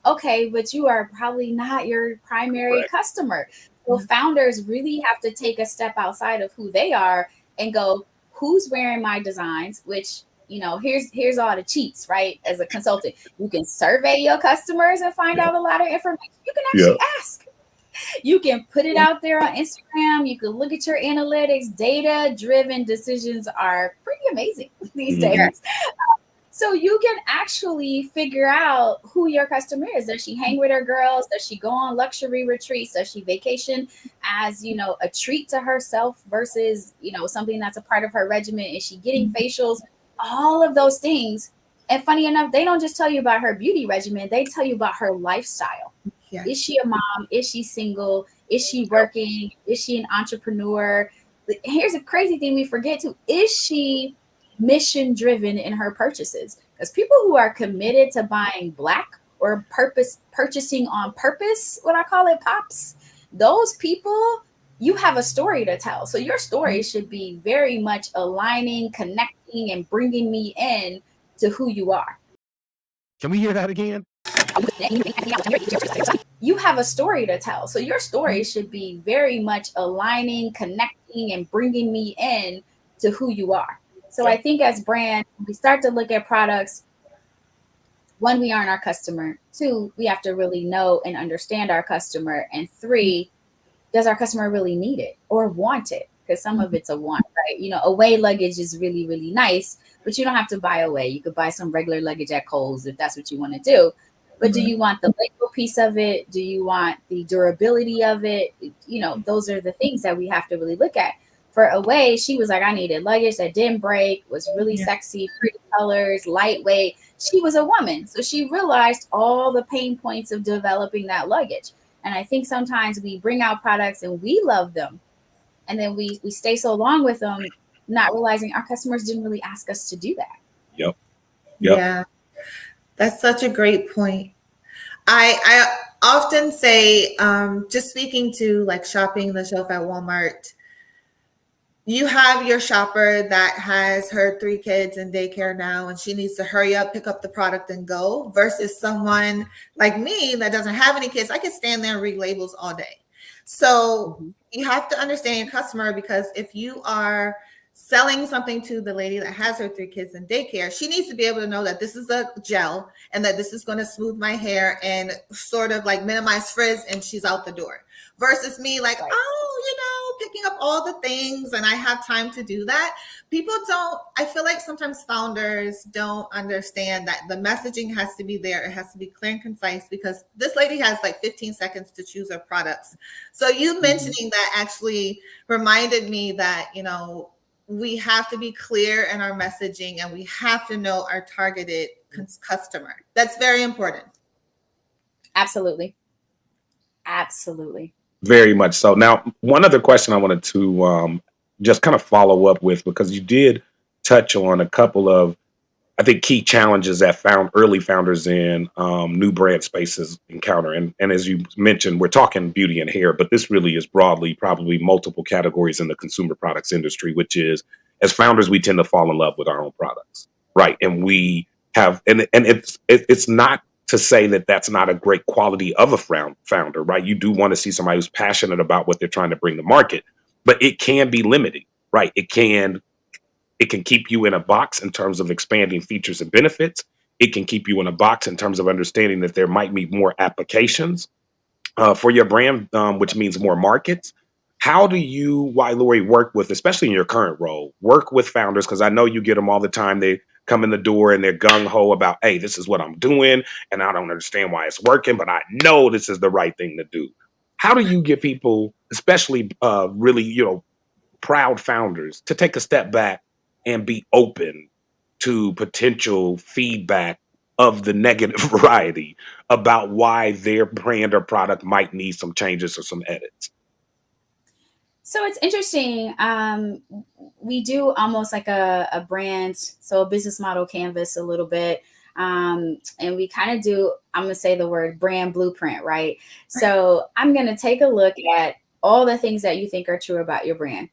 Speaker 5: Okay, but you are probably not your primary customer. So founders really have to take a step outside of who they are and go, who's wearing my designs? Which, here's all the cheats, right? As a consultant, you can survey your customers and find out a lot of information. You can actually ask. You can put it out there on Instagram. You can look at your analytics. Data-driven decisions are pretty amazing these days. So you can actually figure out who your customer is. Does she hang with her girls? Does she go on luxury retreats? Does she vacation as, a treat to herself versus, something that's a part of her regimen? Is she getting facials? All of those things. And funny enough, they don't just tell you about her beauty regimen. They tell you about her lifestyle.
Speaker 6: Yeah.
Speaker 5: Is she a mom? Is she single? Is she working? Is she an entrepreneur? Here's a crazy thing we forget too. Is she mission driven in her purchases? Because people who are committed to buying black or purchasing on purpose, what I call it, pops, those people, you have a story to tell. So your story should be very much aligning, connecting, and bringing me in to who you are.
Speaker 7: Can we hear that again?
Speaker 5: You have a story to tell. So your story should be very much aligning, connecting, and bringing me in to who you are. So I think as brands, we start to look at products. One, we aren't our customer. Two, we have to really know and understand our customer. And three, does our customer really need it or want it? Because some of it's a want, right? Away luggage is really, really nice, but you don't have to buy away. You could buy some regular luggage at Kohl's if that's what you want to do. But do you want the label piece of it? Do you want the durability of it? Those are the things that we have to really look at. For Away, she was like, I needed luggage that didn't break, was really sexy, pretty colors, lightweight. She was a woman. So she realized all the pain points of developing that luggage. And I think sometimes we bring out products and we love them. And then we stay so long with them, not realizing our customers didn't really ask us to do that.
Speaker 3: Yep.
Speaker 6: Yeah, that's such a great point. I often say, just speaking to like shopping the shelf at Walmart, you have your shopper that has her 3 kids in daycare now, and she needs to hurry up, pick up the product and go, versus someone like me that doesn't have any kids. I can stand there and read labels all day. So you have to understand your customer, because if you are selling something to the lady that has her 3 kids in daycare, she needs to be able to know that this is a gel and that this is going to smooth my hair and sort of like minimize frizz, and she's out the door. Versus me like, picking up all the things and I have time to do that. I feel like sometimes founders don't understand that the messaging has to be there. It has to be clear and concise, because this lady has like 15 seconds to choose her products. So you mentioning that actually reminded me that, we have to be clear in our messaging and we have to know our targeted customer. That's very important.
Speaker 5: Absolutely. Absolutely.
Speaker 3: Very much so. Now, one other question I wanted to just kind of follow up with, because you did touch on a couple of, I think, key challenges that early founders in new brand spaces encounter. And as you mentioned, we're talking beauty and hair, but this really is broadly probably multiple categories in the consumer products industry, which is, as founders, we tend to fall in love with our own products, right? And we have, and it's not to say that that's not a great quality of a founder, right? You do want to see somebody who's passionate about what they're trying to bring to market, but it can be limiting, right? It can keep you in a box in terms of expanding features and benefits. It can keep you in a box in terms of understanding that there might be more applications for your brand, which means more markets. How do you, Ylorie, work with, especially in your current role, work with founders? Because I know you get them all the time. They come in the door and they're gung-ho about, hey, this is what I'm doing, and I don't understand why it's working, but I know this is the right thing to do. How do you get people, especially really, proud founders, to take a step back and be open to potential feedback of the negative variety about why their brand or product might need some changes or some edits?
Speaker 5: So it's interesting. We do almost like a brand, so a business model canvas a little bit. And we kind of do, I'm going to say the word brand blueprint, right? So I'm going to take a look at all the things that you think are true about your brand.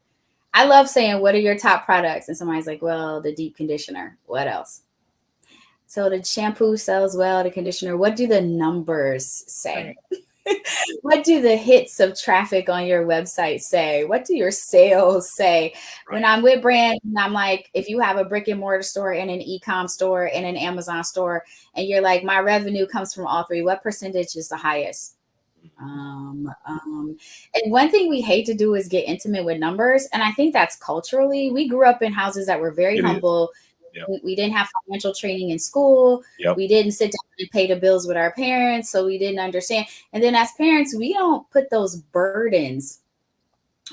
Speaker 5: I love saying, what are your top products? And somebody's like, well, the deep conditioner. What else? So the shampoo sells well, the conditioner. What do the numbers say? Right. What do the hits of traffic on your website say? What do your sales say? Right. When I'm with brands, and I'm like, if you have a brick and mortar store and an e-com store and an Amazon store, and you're like, my revenue comes from all three, what percentage is the highest? And one thing we hate to do is get intimate with numbers. And I think that's culturally, we grew up in houses that were very humble.
Speaker 3: Yep.
Speaker 5: We didn't have financial training in school.
Speaker 3: Yep.
Speaker 5: We didn't sit down and pay the bills with our parents, so we didn't understand. And then as parents, we don't put those burdens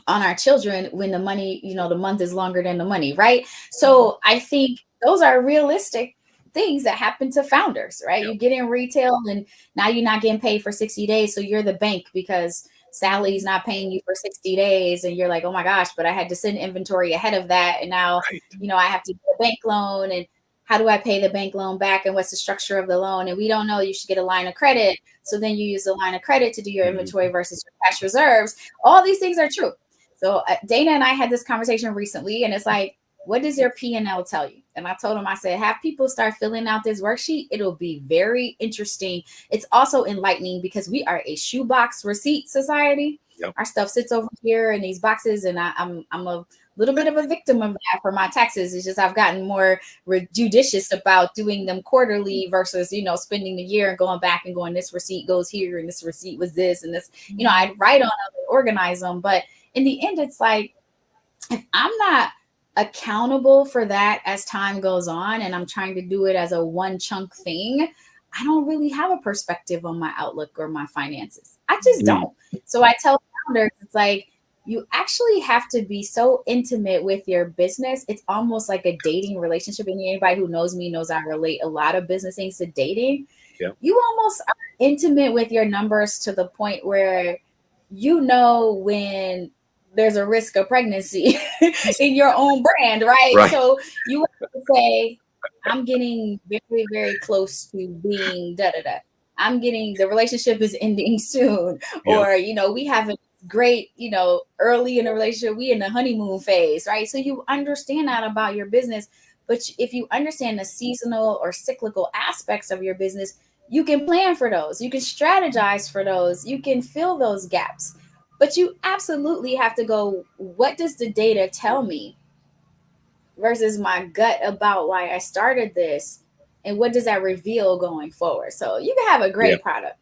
Speaker 5: on our children when the money, the month is longer than the money, right? So I think those are realistic things that happen to founders, right?
Speaker 3: Yep.
Speaker 5: You get in retail and now you're not getting paid for 60 days. So you're the bank because Sally's not paying you for 60 days. And you're like, oh my gosh, but I had to send inventory ahead of that. And now,
Speaker 3: Right.
Speaker 5: I have to get a bank loan. And how do I pay the bank loan back? And what's the structure of the loan? And we don't know, you should get a line of credit. So then you use the line of credit to do your inventory versus your cash reserves. All these things are true. So Dana and I had this conversation recently, and it's like, what does your P&L tell you? And I told him, I said, have people start filling out this worksheet. It'll be very interesting. It's also enlightening because we are a shoebox receipt society.
Speaker 3: Yep.
Speaker 5: Our stuff sits over here in these boxes, and I'm a little bit of a victim of that for my taxes. It's just I've gotten more judicious about doing them quarterly versus, spending the year and going back and going, this receipt goes here, and this receipt was this, and this, I'd write on them and organize them. But in the end, it's like, if I'm not accountable for that as time goes on, and I'm trying to do it as a one chunk thing, I don't really have a perspective on my outlook or my finances. I just don't. So I tell founders, it's like, you actually have to be so intimate with your business. It's almost like a dating relationship. And anybody who knows me knows I relate a lot of business things to dating.
Speaker 3: Yep.
Speaker 5: You almost are intimate with your numbers to the point where when there's a risk of pregnancy in your own brand, right? So you have to say, I'm getting very, very close to being da-da-da. The relationship is ending soon. Or, we have a great, early in the relationship, we in the honeymoon phase, right? So you understand that about your business. But if you understand the seasonal or cyclical aspects of your business, you can plan for those. You can strategize for those. You can fill those gaps. But you absolutely have to go, what does the data tell me versus my gut about why I started this? And what does that reveal going forward? So you can have a great product.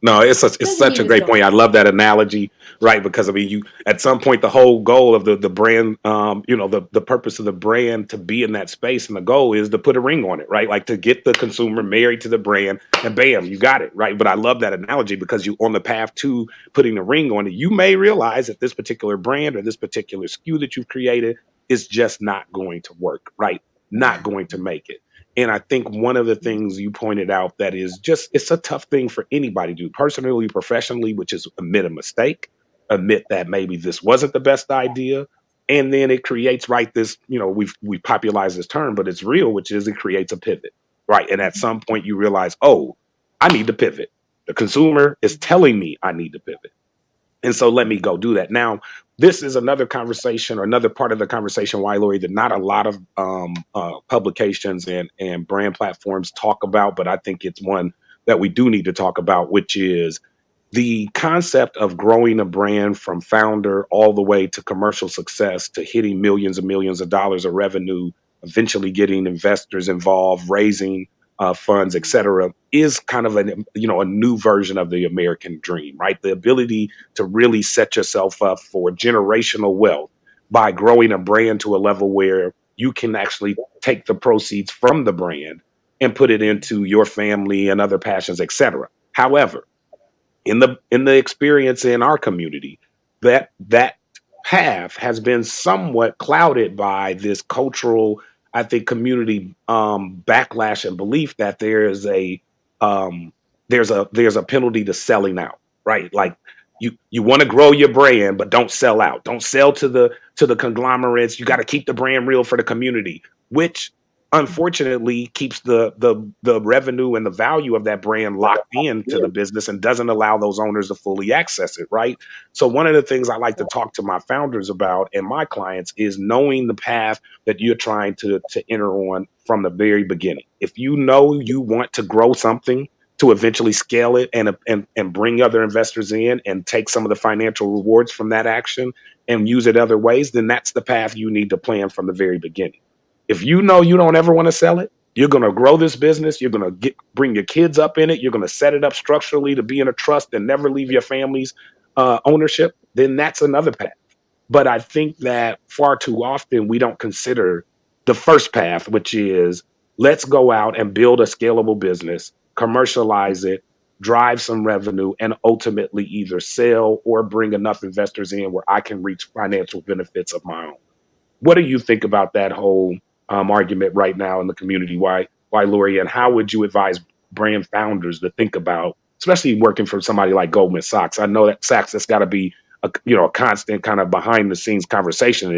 Speaker 3: No, it's such a great point. I love that analogy, right? Because you at some point the whole goal of the brand, the purpose of the brand to be in that space, and the goal is to put a ring on it, right? Like to get the consumer married to the brand, and bam, you got it, right? But I love that analogy because you on the path to putting the ring on it, you may realize that this particular brand or this particular SKU that you've created is just not going to work, right? Not going to make it. And I think one of the things you pointed out that is it's a tough thing for anybody to do, personally, professionally, which is admit a mistake, admit that maybe this wasn't the best idea. And then it creates, this, we've popularized this term, but it's real, which is it creates a pivot, right? And at some point you realize, oh, I need to pivot. The consumer is telling me I need to pivot. And so let me go do that. Now, this is another conversation or another part of the conversation, Ylorie, that not a lot of publications and brand platforms talk about, but I think it's one that we do need to talk about, which is the concept of growing a brand from founder all the way to commercial success, to hitting millions and millions of dollars of revenue, eventually getting investors involved, raising funds, et cetera, is kind of a new version of the American dream, right? The ability to really set yourself up for generational wealth by growing a brand to a level where you can actually take the proceeds from the brand and put it into your family and other passions, et cetera. However, in the experience in our community, that path has been somewhat clouded by this cultural, I think, community backlash and belief that there's a penalty to selling out, right? Like you want to grow your brand, but don't sell out. Don't sell to the conglomerates. You got to keep the brand real for the community, which unfortunately keeps the revenue and the value of that brand locked into the business and doesn't allow those owners to fully access it, right? So one of the things I like to talk to my founders about and my clients is knowing the path that you're trying to enter on from the very beginning. If you know you want to grow something to eventually scale it and bring other investors in and take some of the financial rewards from that action and use it other ways, then that's the path you need to plan from the very beginning. If you know you don't ever want to sell it, you're going to grow this business, you're going to bring your kids up in it, you're going to set it up structurally to be in a trust and never leave your family's ownership, then that's another path. But I think that far too often we don't consider the first path, which is let's go out and build a scalable business, commercialize it, drive some revenue, and ultimately either sell or bring enough investors in where I can reach financial benefits of my own. What do you think about that whole argument right now in the community? Why, Lori, and how would you advise brand founders to think about, especially working for somebody like Goldman Sachs? I know that Sachs, that's got to be a constant kind of behind the scenes conversation.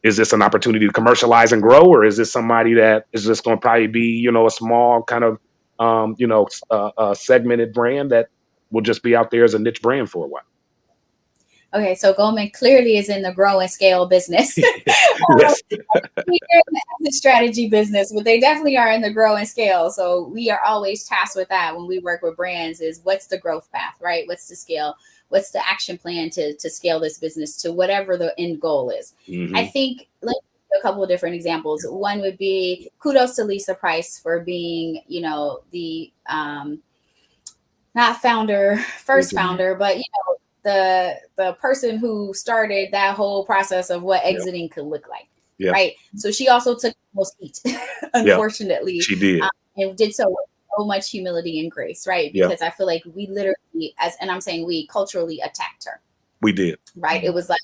Speaker 3: Is this an opportunity to commercialize and grow, or is this somebody that is just going to probably be a small kind of segmented brand that will just be out there as a niche brand for a while?
Speaker 5: Okay, so Goldman clearly is in the grow and scale business.
Speaker 3: Yes.
Speaker 5: We're in the exit strategy business, but they definitely are in the grow and scale. So we are always tasked with that when we work with brands is what's the growth path, right? What's the scale? What's the action plan to scale this business to whatever the end goal is? I think let's a couple of different examples. One would be kudos to Lisa Price for being, the not founder, first founder, but the person who started that whole process of what exiting could look like.
Speaker 3: Yeah.
Speaker 5: Right. So she also took most heat, unfortunately.
Speaker 3: She did.
Speaker 5: And did so with so much humility and grace, right? Because I feel like we literally, and I'm saying we culturally attacked her.
Speaker 3: We did.
Speaker 5: Right. It was like,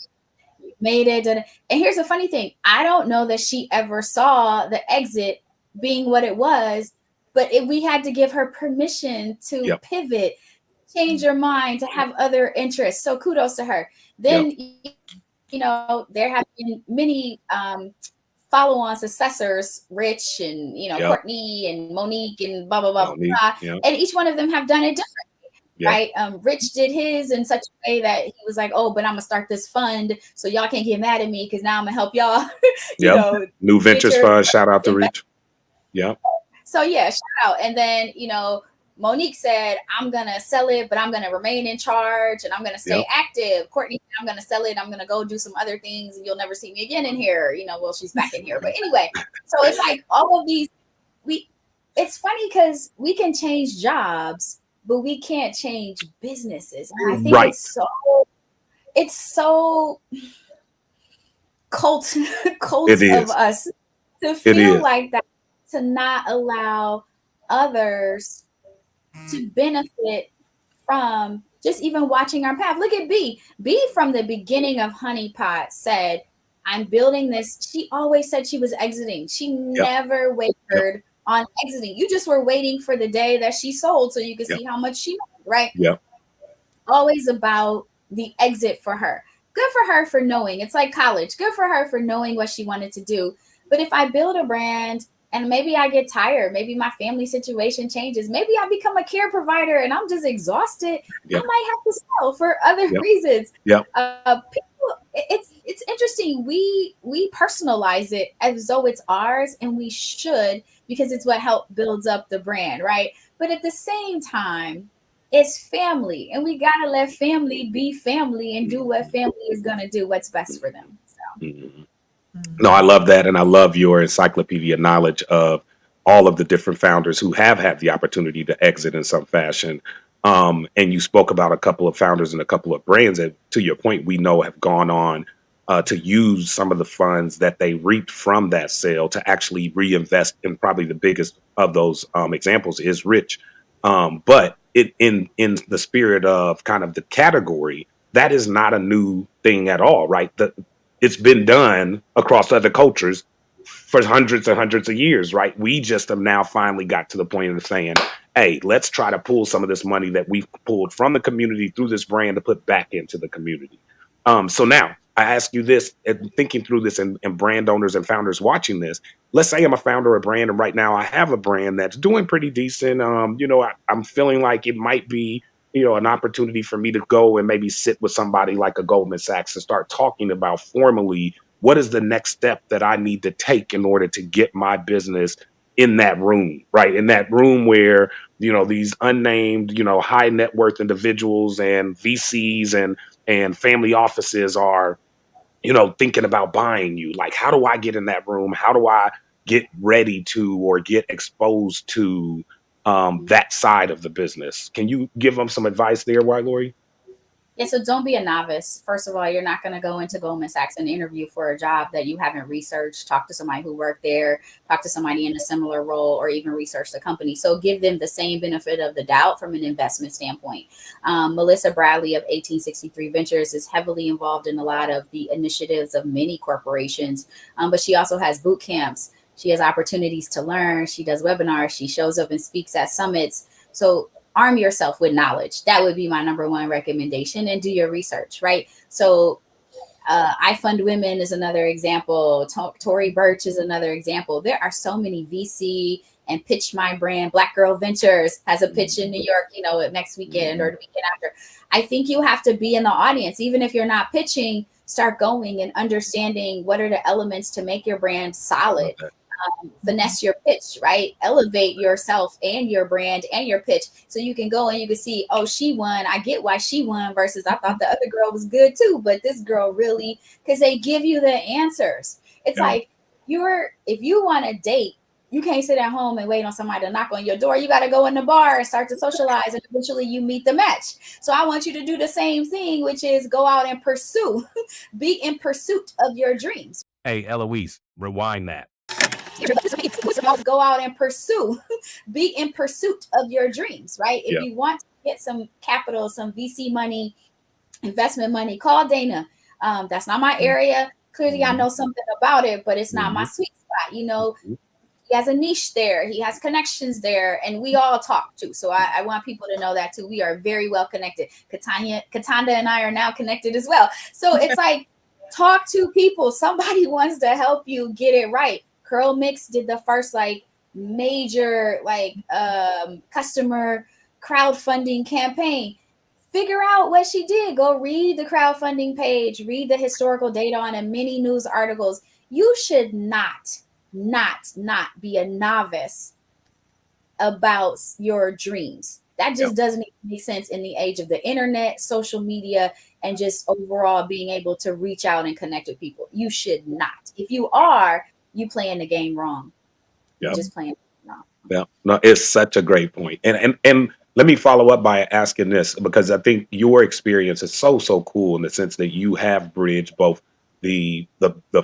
Speaker 5: made it. And here's the funny thing. I don't know that she ever saw the exit being what it was, but we had to give her permission to pivot, change her mind, to have other interests. So kudos to her. Then, there have been many follow-on successors, Rich and, Courtney and Monique and blah, blah, blah, blah. And each one of them have done it differently. Right. Rich did his in such a way that he was like, oh, but I'm gonna start this fund so y'all can't get mad at me because now I'm gonna help y'all.
Speaker 3: New ventures fund. Shout out to Rich. Yeah.
Speaker 5: So shout out. And then, Monique said, I'm gonna sell it, but I'm gonna remain in charge and I'm gonna stay active. Courtney, I'm gonna sell it. I'm gonna go do some other things and you'll never see me again in here. Well, she's back in here. But anyway, so it's like all of these, it's funny because we can change jobs, but we can't change businesses. And I think it's so cult of us to feel like that, to not allow others to benefit from just even watching our path. Look at B. B from the beginning of Honey Pot said, I'm building this. She always said she was exiting. She never wavered on exiting. You just were waiting for the day that she sold so you could see how much she made, right?
Speaker 3: Yeah.
Speaker 5: Always about the exit for her. Good for her for knowing. It's like college. Good for her for knowing what she wanted to do. But if I build a brand and maybe I get tired, maybe my family situation changes, maybe I become a care provider and I'm just exhausted, I might have to sell for other reasons. People, it's interesting. We personalize it as though it's ours, and we should, because it's what builds up the brand, right? But at the same time, it's family, and we gotta let family be family and do what family is gonna do, what's best for them. So.
Speaker 3: No, I love that, and I love your encyclopedia knowledge of all of the different founders who have had the opportunity to exit in some fashion. And you spoke about a couple of founders and a couple of brands that, to your point, we know have gone on to use some of the funds that they reaped from that sale to actually reinvest in. Probably the biggest of those examples is Rich. But in the spirit of kind of the category, that is not a new thing at all, right? It's been done across other cultures for hundreds and hundreds of years, right? We just have now finally got to the point of saying, hey, let's try to pull some of this money that we've pulled from the community through this brand to put back into the community. So now I ask you this, and thinking through this, and brand owners and founders watching this, let's say I'm a founder of a brand, and right now I have a brand that's doing pretty decent. I'm feeling like it might be an opportunity for me to go and maybe sit with somebody like a Goldman Sachs and start talking about formally what is the next step that I need to take in order to get my business in that room, right? In that room where, these unnamed, high net worth individuals and VCs and family offices are, thinking about buying you. Like, how do I get in that room? How do I get ready to or get exposed to that side of the business? Can you give them some advice there, Ylorie?
Speaker 5: Yeah, so don't be a novice. First of all, you're not going to go into Goldman Sachs and interview for a job that you haven't researched. Talk to somebody who worked there, talk to somebody in a similar role, or even research the company. So give them the same benefit of the doubt from an investment standpoint. Melissa Bradley of 1863 Ventures is heavily involved in a lot of the initiatives of many corporations, but she also has boot camps. She has opportunities to learn. She does webinars. She shows up and speaks at summits. So arm yourself with knowledge. That would be my number one recommendation, and do your research, right? So I Fund Women is another example. Tory Burch is another example. There are so many VC and Pitch My Brand. Black Girl Ventures has a pitch in New York, next weekend or the weekend after. I think you have to be in the audience. Even if you're not pitching, start going and understanding what are the elements to make your brand solid. Finesse your pitch, right? Elevate yourself and your brand and your pitch, so you can go and you can see, oh, she won. I get why she won versus I thought the other girl was good too, but this girl really, because they give you the answers. It's like if you want to date, you can't sit at home and wait on somebody to knock on your door. You got to go in the bar and start to socialize, and eventually you meet the match. So I want you to do the same thing, which is go out and pursue, be in pursuit of your dreams.
Speaker 7: Hey, Eloise, rewind that.
Speaker 5: Go out and pursue, be in pursuit of your dreams, right? If you want to get some capital, some VC money, investment money, call Dana. That's not my area. Clearly, I know something about it, but it's not my sweet spot. He has a niche there. He has connections there, and we all talk too. So I want people to know that too. We are very well connected. Cataanda and I are now connected as well. So it's like, talk to people. Somebody wants to help you get it right. Curl Mix did the first major customer crowdfunding campaign. Figure out what she did. Go read the crowdfunding page, read the historical data on it, many news articles. You should not be a novice about your dreams. That just doesn't make sense in the age of the internet, social media, and just overall being able to reach out and connect with people. You should not. If you are, you playing the game wrong. You're just playing wrong.
Speaker 3: Yeah, no, it's such a great point. And let me follow up by asking this, because I think your experience is so cool in the sense that you have bridged both the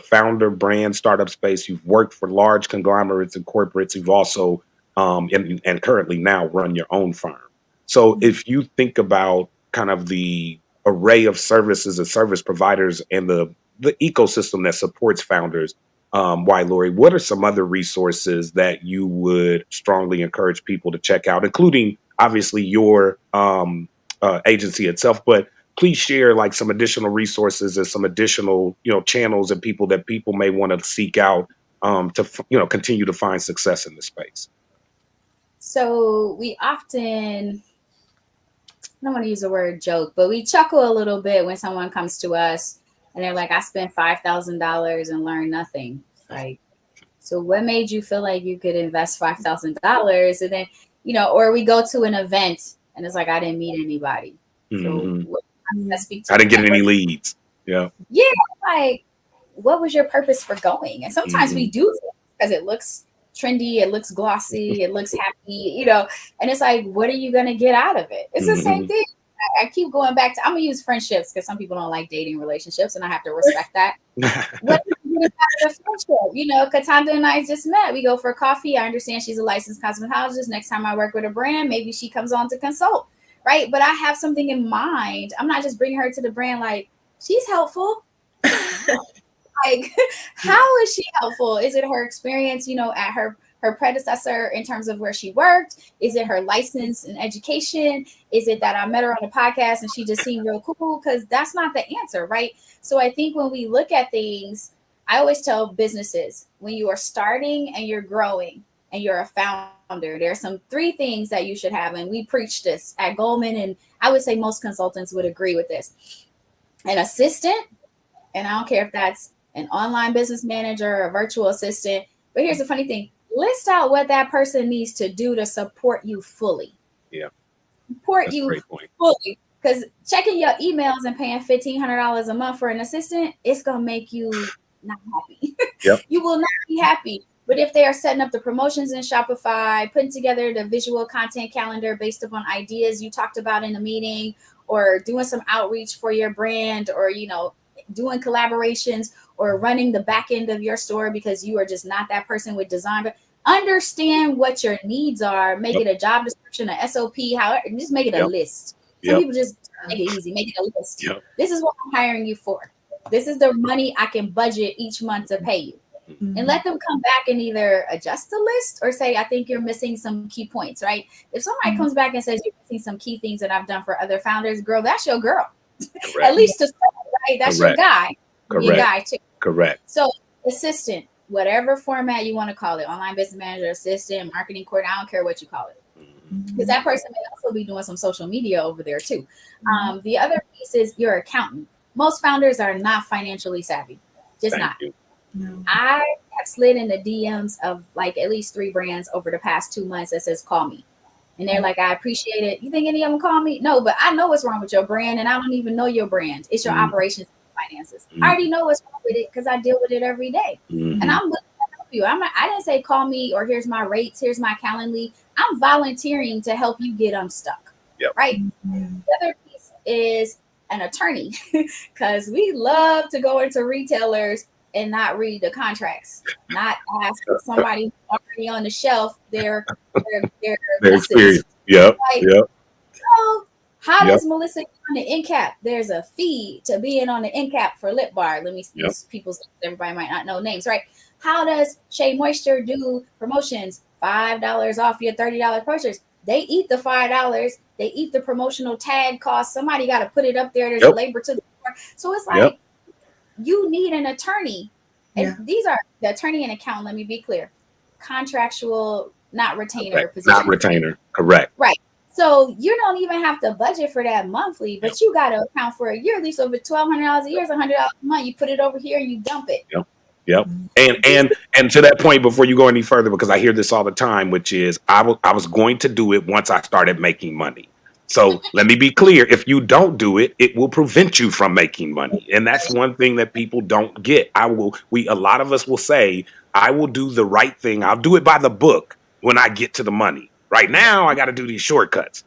Speaker 3: founder brand startup space. You've worked for large conglomerates and corporates. You've also and currently now run your own firm. So if you think about kind of the array of services and service providers and the ecosystem that supports founders, Ylorie, what are some other resources that you would strongly encourage people to check out, including obviously your agency itself, but please share some additional resources and some additional, channels and people that people may want to seek out to, continue to find success in this space.
Speaker 5: So we often, I don't want to use the word joke, but we chuckle a little bit when someone comes to us and they're like, I spent $5,000 and learned nothing. Like, so what made you feel like you could invest $5,000? And then, or we go to an event and it's like, I didn't meet anybody. So
Speaker 3: I didn't get any leads. Yeah.
Speaker 5: Like, what was your purpose for going? And sometimes we do because it looks trendy, it looks glossy, it looks happy, and it's like, what are you going to get out of it? It's the same thing. I keep going back to, I'm going to use friendships because some people don't like dating relationships, and I have to respect that. What did you get out of the friendship? Cataanda and I just met. We go for coffee. I understand she's a licensed cosmetologist. Next time I work with a brand, maybe she comes on to consult, right? But I have something in mind. I'm not just bringing her to the brand like, she's helpful. Like, how is she helpful? Is it her experience, at her predecessor in terms of where she worked? Is it her license and education? Is it that I met her on a podcast and she just seemed real cool? Because that's not the answer, right? So I think when we look at things, I always tell businesses, when you are starting and you're growing and you're a founder, there are some 3 things that you should have. And we preach this at Goldman, and I would say most consultants would agree with this. An assistant, and I don't care if that's an online business manager or a virtual assistant, but here's the funny thing. List out what that person needs to do to support you fully.
Speaker 3: Yeah.
Speaker 5: Support you fully. Because checking your emails and paying $1,500 a month for an assistant, it's going to make you not happy.
Speaker 3: Yep.
Speaker 5: You will not be happy. But if they are setting up the promotions in Shopify, putting together the visual content calendar based upon ideas you talked about in the meeting, or doing some outreach for your brand, or, doing collaborations, or running the back end of your store because you are just not that person with design. But understand what your needs are, make it a job description, a SOP, however, just make it a list. Some people just make it easy, make it a list. This is what I'm hiring you for. This is the money I can budget each month to pay you. And let them come back and either adjust the list or say, I think you're missing some key points, right? If somebody comes back and says you're missing some key things that I've done for other founders, girl, that's your girl. At least to start, right? That's your guy. Your guy too.
Speaker 3: Correct.
Speaker 5: So assistant, whatever format you want to call it, online business manager, assistant, marketing coordinator, I don't care what you call it. Because that person may also be doing some social media over there too. The other piece is your accountant. Most founders are not financially savvy. Just not. No. I have slid in the DMs of like at least 3 brands over the past 2 months that says, call me. And they're like, I appreciate it. You think any of them call me? No, but I know what's wrong with your brand, and I don't even know your brand. It's your operations and finances. I already know what's wrong with it because I deal with it every day. And I'm looking to help you. I didn't say call me or here's my rates, here's my Calendly. I'm volunteering to help you get unstuck. Right? The other piece is an attorney, because we love to go into retailers and not read the contracts, not ask somebody already on the shelf their
Speaker 3: experience. Yep.
Speaker 5: So how does Melissa get on the end cap? There's a fee to being on the end cap for Lip Bar. Let me use people's, everybody might not know names, right? How does Shea Moisture do promotions? $5 off your $30 purchase. They eat the $5. They eat the promotional tag cost. Somebody got to put it up there. There's a labor to the floor. So it's like, you need an attorney. And these are the attorney and accountant. Let me be clear. Contractual, not retainer position. Not
Speaker 3: retainer. Correct.
Speaker 5: Right. So you don't even have to budget for that monthly, but you got to account for a yearly. So if it's $1,200 a year, it's $100 a month. You put it over here and you dump it.
Speaker 3: And to that point, before you go any further, because I hear this all the time, which is I was going to do it once I started making money. So let me be clear. If you don't do it, it will prevent you from making money. And that's one thing that people don't get. A lot of us will say, I will do the right thing. I'll do it by the book when I get to the money. Right now, I got to do these shortcuts.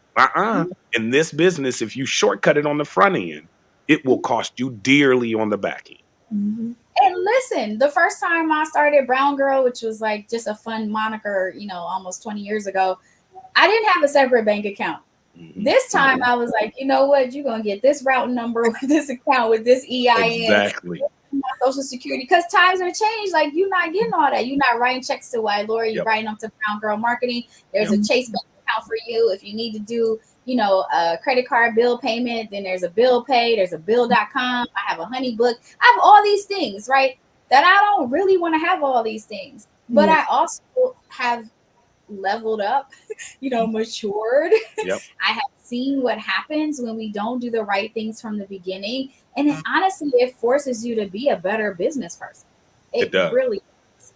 Speaker 3: In this business, if you shortcut it on the front end, it will cost you dearly on the back end.
Speaker 5: And listen, the first time I started Brown Girl, which was like just a fun moniker, almost 20 years ago, I didn't have a separate bank account. This time I was like, you know what? You're going to get this routing number with this account, with this EIN.
Speaker 3: Exactly.
Speaker 5: My social security, because times are changed. Like, you're not getting all that. You're not writing checks to Ylorie. You're writing them to Brown Girl Marketing. There's a Chase bank account for you. If you need to do, a credit card bill payment, then there's a bill pay. There's a bill.com. I have a honey book. I have all these things, right? That I don't really want to have all these things. But I also have leveled up, matured. I have seen what happens when we don't do the right things from the beginning. And then honestly, it forces you to be a better business person. It does. Really does.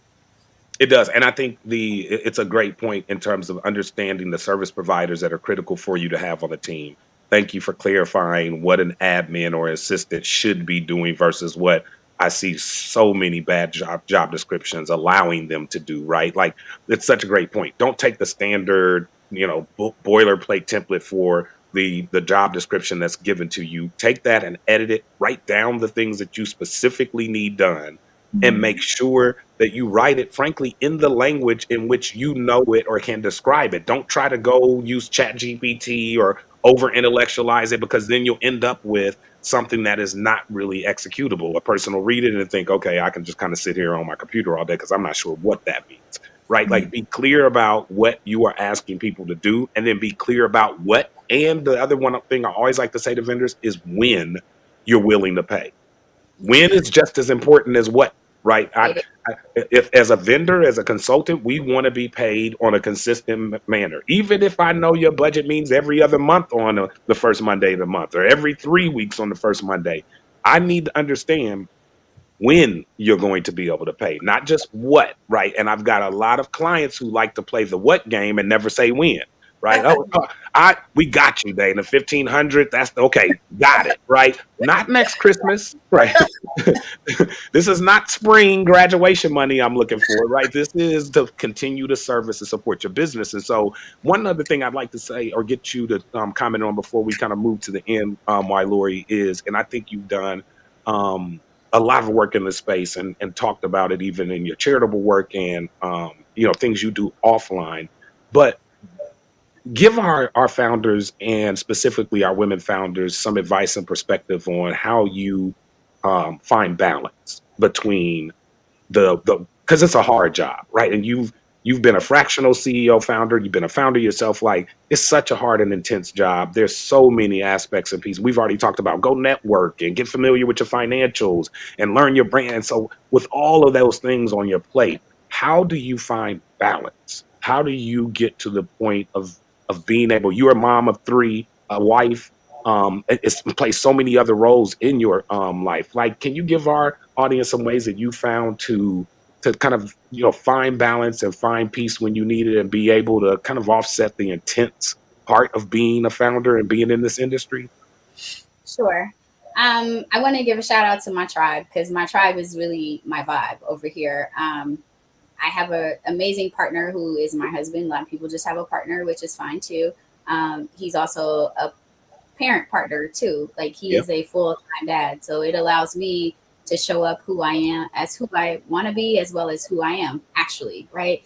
Speaker 3: It does. And I think it's a great point in terms of understanding the service providers that are critical for you to have on the team. Thank you for clarifying what an admin or assistant should be doing versus what I see so many bad job descriptions allowing them to do, right? Like, it's such a great point. Don't take the standard, boilerplate template for the job description that's given to you. Take that and edit it, write down the things that you specifically need done, and make sure that you write it, frankly, in the language in which you know it or can describe it. Don't try to go use ChatGPT or over intellectualize it, because then you'll end up with something that is not really executable. A person will read it and think, okay, I can just kind of sit here on my computer all day because I'm not sure what that means, right? Like, be clear about what you are asking people to do, and then be clear about what. And the other thing I always like to say to vendors is when you're willing to pay. When is just as important as what, right? If as a vendor, as a consultant, we want to be paid on a consistent manner. Even if I know your budget means every other month on the first Monday of the month, or every 3 weeks on the first Monday, I need to understand when you're going to be able to pay, not just what, right? And I've got a lot of clients who like to play the what game and never say when, right? We got you, Dana. 1,500. That's okay. Got it, right? Not next Christmas, right? This is not spring graduation money I'm looking for, right? This is to continue to service and support your business. And so, one other thing I'd like to say or get you to comment on before we kind of move to the end, Ylorie, is, and I think you've done a lot of work in this space and talked about it even in your charitable work and things you do offline. But give our founders and specifically our women founders some advice and perspective on how you find balance between the because it's a hard job, right? And you've been a fractional CEO founder, you've been a founder yourself. Like, it's such a hard and intense job. There's so many aspects and pieces. We've already talked about go network and get familiar with your financials and learn your brand. So with all of those things on your plate, how do you find balance? How do you get to the point of being able, you're a mom of three, a wife, it's plays so many other roles in your life. Like, can you give our audience some ways that you found to kind of find balance and find peace when you need it and be able to kind of offset the intense part of being a founder and being in this industry?
Speaker 5: Sure. I want to give a shout out to my tribe, because my tribe is really my vibe over here. I have an amazing partner who is my husband. A lot of people just have a partner, which is fine too. He's also a parent partner too. Like, he is a full-time dad. So it allows me to show up who I am as who I want to be, as well as who I am actually, right?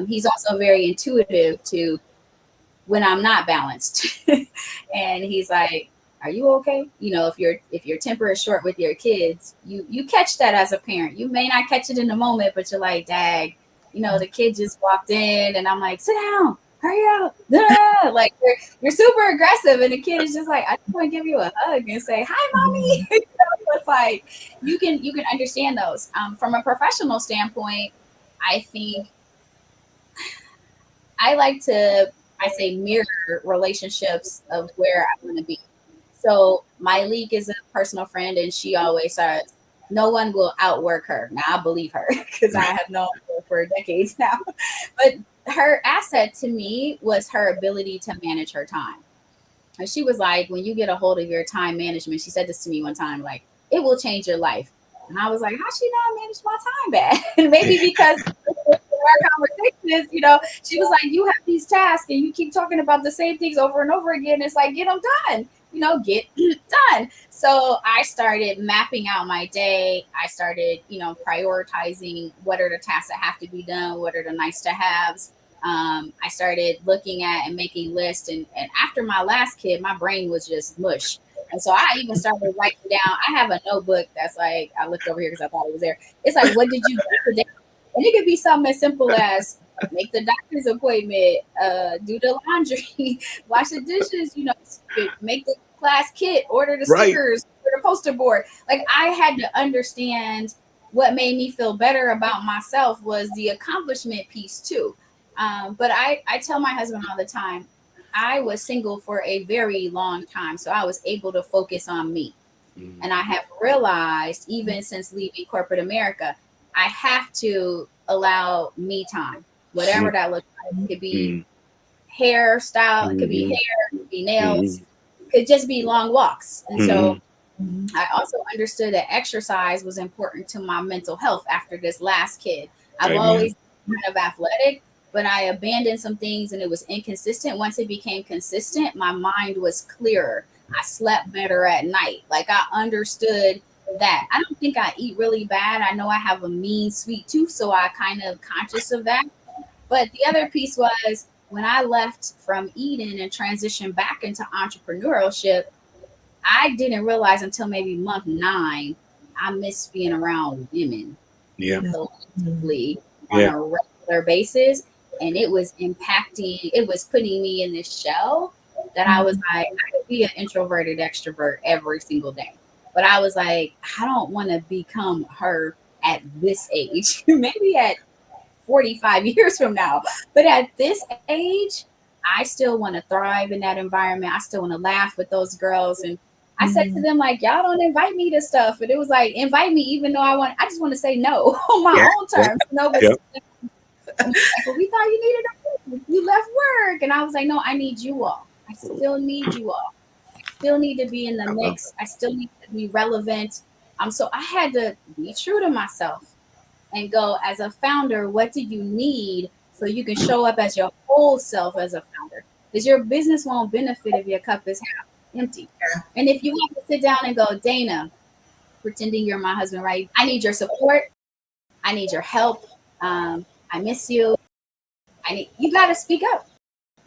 Speaker 5: He's also very intuitive to when I'm not balanced. And he's like, are you okay? If your temper is short with your kids, you catch that as a parent. You may not catch it in the moment, but you're like, dag, the kid just walked in and I'm like, sit down, hurry up. Like, you're super aggressive and the kid is just like, I just want to give you a hug and say, hi, mommy. It's like, you can understand those. From a professional standpoint, I think I like to, mirror relationships of where I want to be. So my league is a personal friend, and she always says, no one will outwork her. Now, I believe her because I have known her for decades now. But her asset to me was her ability to manage her time. And she was like, when you get a hold of your time management, she said this to me one time, like, it will change your life. And I was like, how she not manage my time bad? And maybe because our conversations, she was like, you have these tasks and you keep talking about the same things over and over again. It's like, get them done. Get done. So I started mapping out my day. I started, prioritizing what are the tasks that have to be done, what are the nice to haves. I started looking at and making lists. And after my last kid, my brain was just mush. And so I even started writing down. I have a notebook that's like, I looked over here because I thought it was there. It's like, what did you do today? And it could be something as simple as make the doctor's appointment, do the laundry, wash the dishes, make the class kit, order the stickers, order the poster board. Like, I had to understand what made me feel better about myself was the accomplishment piece too. But I tell my husband all the time, I was single for a very long time, so I was able to focus on me. And I have realized, even since leaving corporate America, I have to allow me time, whatever that looks like. It could be hairstyle, it could be hair, it could be nails, it could just be long walks. And so I also understood that exercise was important to my mental health after this last kid. I've always been kind of athletic, but I abandoned some things and it was inconsistent. Once it became consistent, my mind was clearer. I slept better at night. Like, I understood that. I don't think I eat really bad. I know I have a mean sweet tooth, so I kind of conscious of that. But the other piece was when I left from Eden and transitioned back into entrepreneurship, I didn't realize until maybe month 9, I miss being around women. Collectively on a regular basis. And it was impacting, it was putting me in this shell that I was like, I could be an introverted extrovert every single day. But I was like, I don't want to become her at this age, maybe at 45 years from now. But at this age, I still want to thrive in that environment. I still want to laugh with those girls. And I said to them, like, y'all don't invite me to stuff. And it was like, invite me, even though I just want to say no on my own terms. No, but but we thought you needed a you left work. And I was like, no, I need you all. I still need you all. I still need to be in the mix. I still need to be relevant. So I had to be true to myself and go, as a founder, what do you need so you can show up as your whole self as a founder? Because your business won't benefit if your cup is half empty. And if you have to sit down and go, Dana, pretending you're my husband, right? I need your support. I need your help. I miss you. You got to speak up.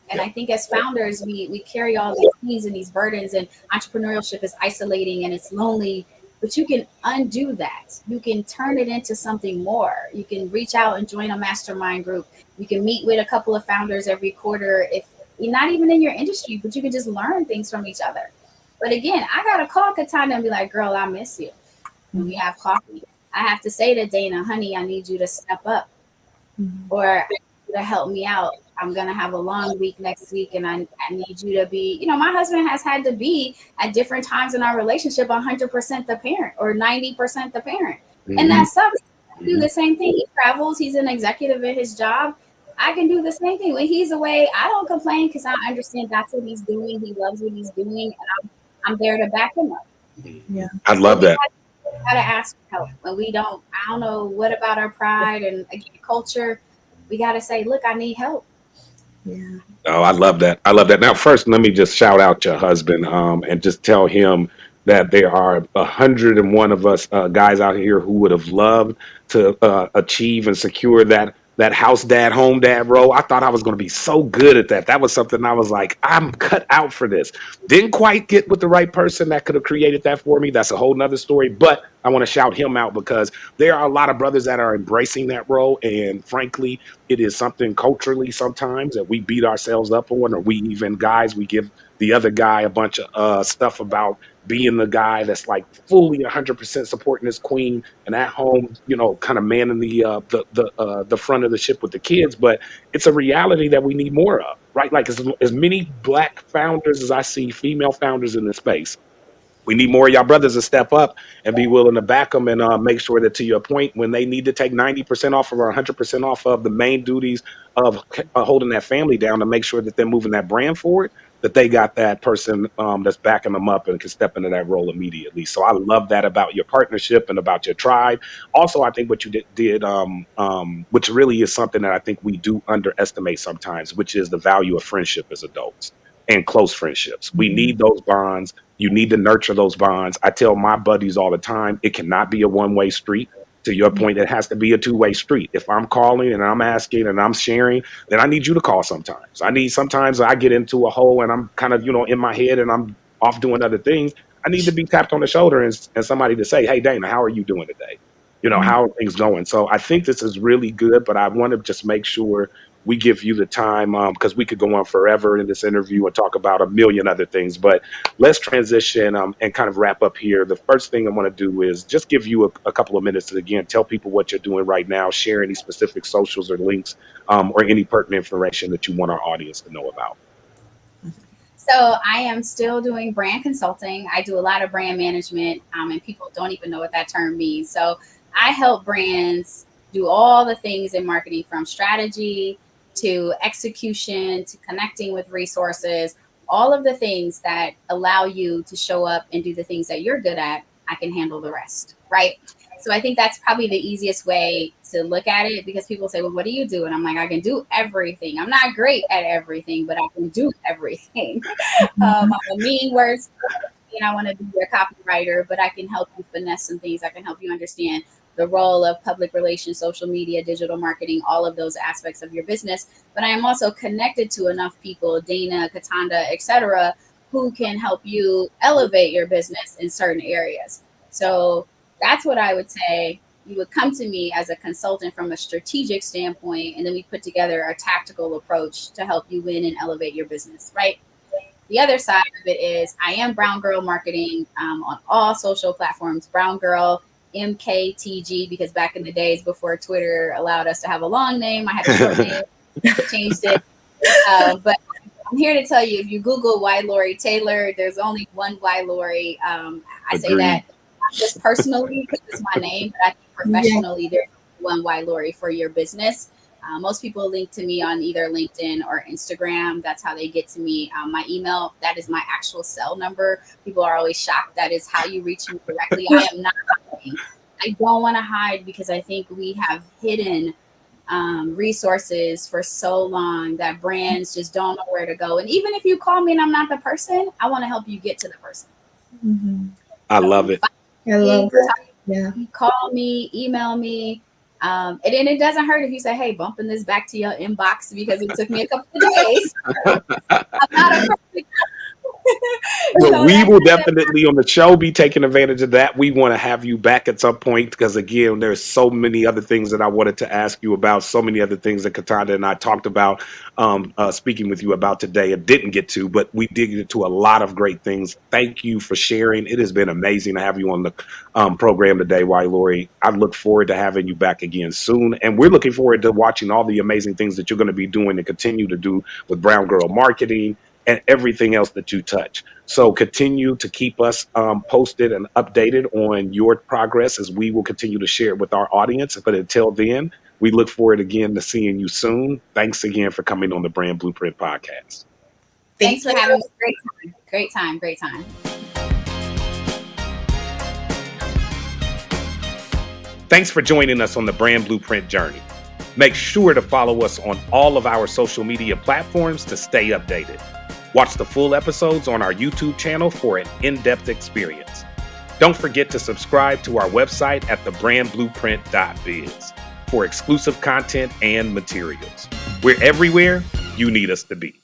Speaker 5: And I think as founders, we carry all these things and these burdens, and entrepreneurship is isolating and it's lonely, but you can undo that. You can turn it into something more. You can reach out and join a mastermind group. You can meet with a couple of founders every quarter. If you're not even in your industry, but you can just learn things from each other. But again, I got to call Cataanda and be like, girl, I miss you. When we have coffee, I have to say to Dana, honey, I need you to step up, or I need you to help me out. I'm going to have a long week next week, and I need you to be, my husband has had to be at different times in our relationship 100% the parent or 90% the parent. And that sucks. I do the same thing. He travels. He's an executive at his job. I can do the same thing. When he's away, I don't complain because I understand that's what he's doing. He loves what he's doing, and I'm there to back him up.
Speaker 6: Yeah,
Speaker 3: I love that.
Speaker 5: Gotta ask for help when we don't. I don't know what about our pride and again culture. We gotta say, look, I need help.
Speaker 6: yeah.
Speaker 3: Oh, I love that. I love that. Now, first, let me just shout out your husband and just tell him that there are 101 of us guys out here who would have loved to achieve and secure that house dad, home dad role. I thought I was going to be so good at that. That was something I was like, I'm cut out for this. Didn't quite get with the right person that could have created that for me. That's a whole nother story. But I want to shout him out because there are a lot of brothers that are embracing that role. And frankly, it is something culturally sometimes that we beat ourselves up on, or we even we give the other guy a bunch of stuff about being the guy that's like fully 100% supporting his queen and at home, kind of manning the front of the ship with the kids. But it's a reality that we need more of, right? Like as many Black founders as I see female founders in this space, we need more of y'all brothers to step up and be willing to back them and make sure that, to your point, when they need to take 90% off of or 100% off of the main duties of holding that family down to make sure that they're moving that brand forward, that they got that person that's backing them up and can step into that role immediately. So I love that about your partnership and about your tribe. Also, I think what you did which really is something that I think we do underestimate sometimes, which is the value of friendship as adults and close friendships. We need those bonds. You need to nurture those bonds. I tell my buddies all the time, it cannot be a one-way street. To your point, it has to be a two-way street. If I'm calling and I'm asking and I'm sharing, then I need you to call sometimes. Sometimes I get into a hole and I'm kind of, in my head and I'm off doing other things. I need to be tapped on the shoulder and somebody to say, hey, Dana, how are you doing today? How are things going? So I think this is really good, but I want to just make sure we give you the time because we could go on forever in this interview and talk about a million other things. But let's transition and kind of wrap up here. The first thing I want to do is just give you a couple of minutes to, again, tell people what you're doing right now, share any specific socials or links or any pertinent information that you want our audience to know about.
Speaker 5: So I am still doing brand consulting. I do a lot of brand management and people don't even know what that term means. So I help brands do all the things in marketing, from strategy to execution to connecting with resources, all of the things that allow you to show up and do the things that you're good at. I can handle the rest, right? So I think that's probably the easiest way to look at it, because people say, well, what do you do? And I'm like, I can do everything. I'm not great at everything, but I can do everything. I'm a mean words. I want to be your copywriter, but I can help you finesse some things. I can help you understand the role of public relations, social media, digital marketing, all of those aspects of your business. But I am also connected to enough people, Dana, Cataanda, et cetera, who can help you elevate your business in certain areas. So that's what I would say. You would come to me as a consultant from a strategic standpoint, and then we put together a tactical approach to help you win and elevate your business, right? The other side of it is I am Brown Girl Marketing on all social platforms. Brown Girl MKTG, because back in the days before Twitter allowed us to have a long name, I had a short name, changed it. But I'm here to tell you, if you Google Ylorie Taylor, there's only one Ylorie. I say that not just personally because it's my name, but I think professionally there's one Ylorie for your business. Most people link to me on either LinkedIn or Instagram. That's how they get to me. My email, that is my actual cell number. People are always shocked that is how you reach me directly. I am not hiding. I don't want to hide because I think we have hidden resources for so long that brands just don't know where to go. And even if you call me and I'm not the person, I want to help you get to the person.
Speaker 3: I love it.
Speaker 6: I love that. Yeah.
Speaker 5: Call me, email me. And then it doesn't hurt if you say, hey, bumping this back to your inbox because it took me a couple of days. I'm not a perfect.
Speaker 3: Well, we will definitely on the show be taking advantage of that. We want to have you back at some point because, again, there's so many other things that I wanted to ask you about, so many other things that Cataanda and I talked about speaking with you about today and didn't get to, but we did get to a lot of great things. Thank you for sharing. It has been amazing to have you on the program today, Ylorie. I look forward to having you back again soon, and we're looking forward to watching all the amazing things that you're going to be doing and continue to do with Brown Girl Marketing and everything else that you touch. So continue to keep us posted and updated on your progress as we will continue to share it with our audience. But until then, we look forward again to seeing you soon. Thanks again for coming on the Brand Blueprint podcast.
Speaker 5: Thanks for having me. Great time.
Speaker 3: Thanks for joining us on the Brand Blueprint journey. Make sure to follow us on all of our social media platforms to stay updated. Watch the full episodes on our YouTube channel for an in-depth experience. Don't forget to subscribe to our website at thebrandblueprint.biz for exclusive content and materials. We're everywhere you need us to be.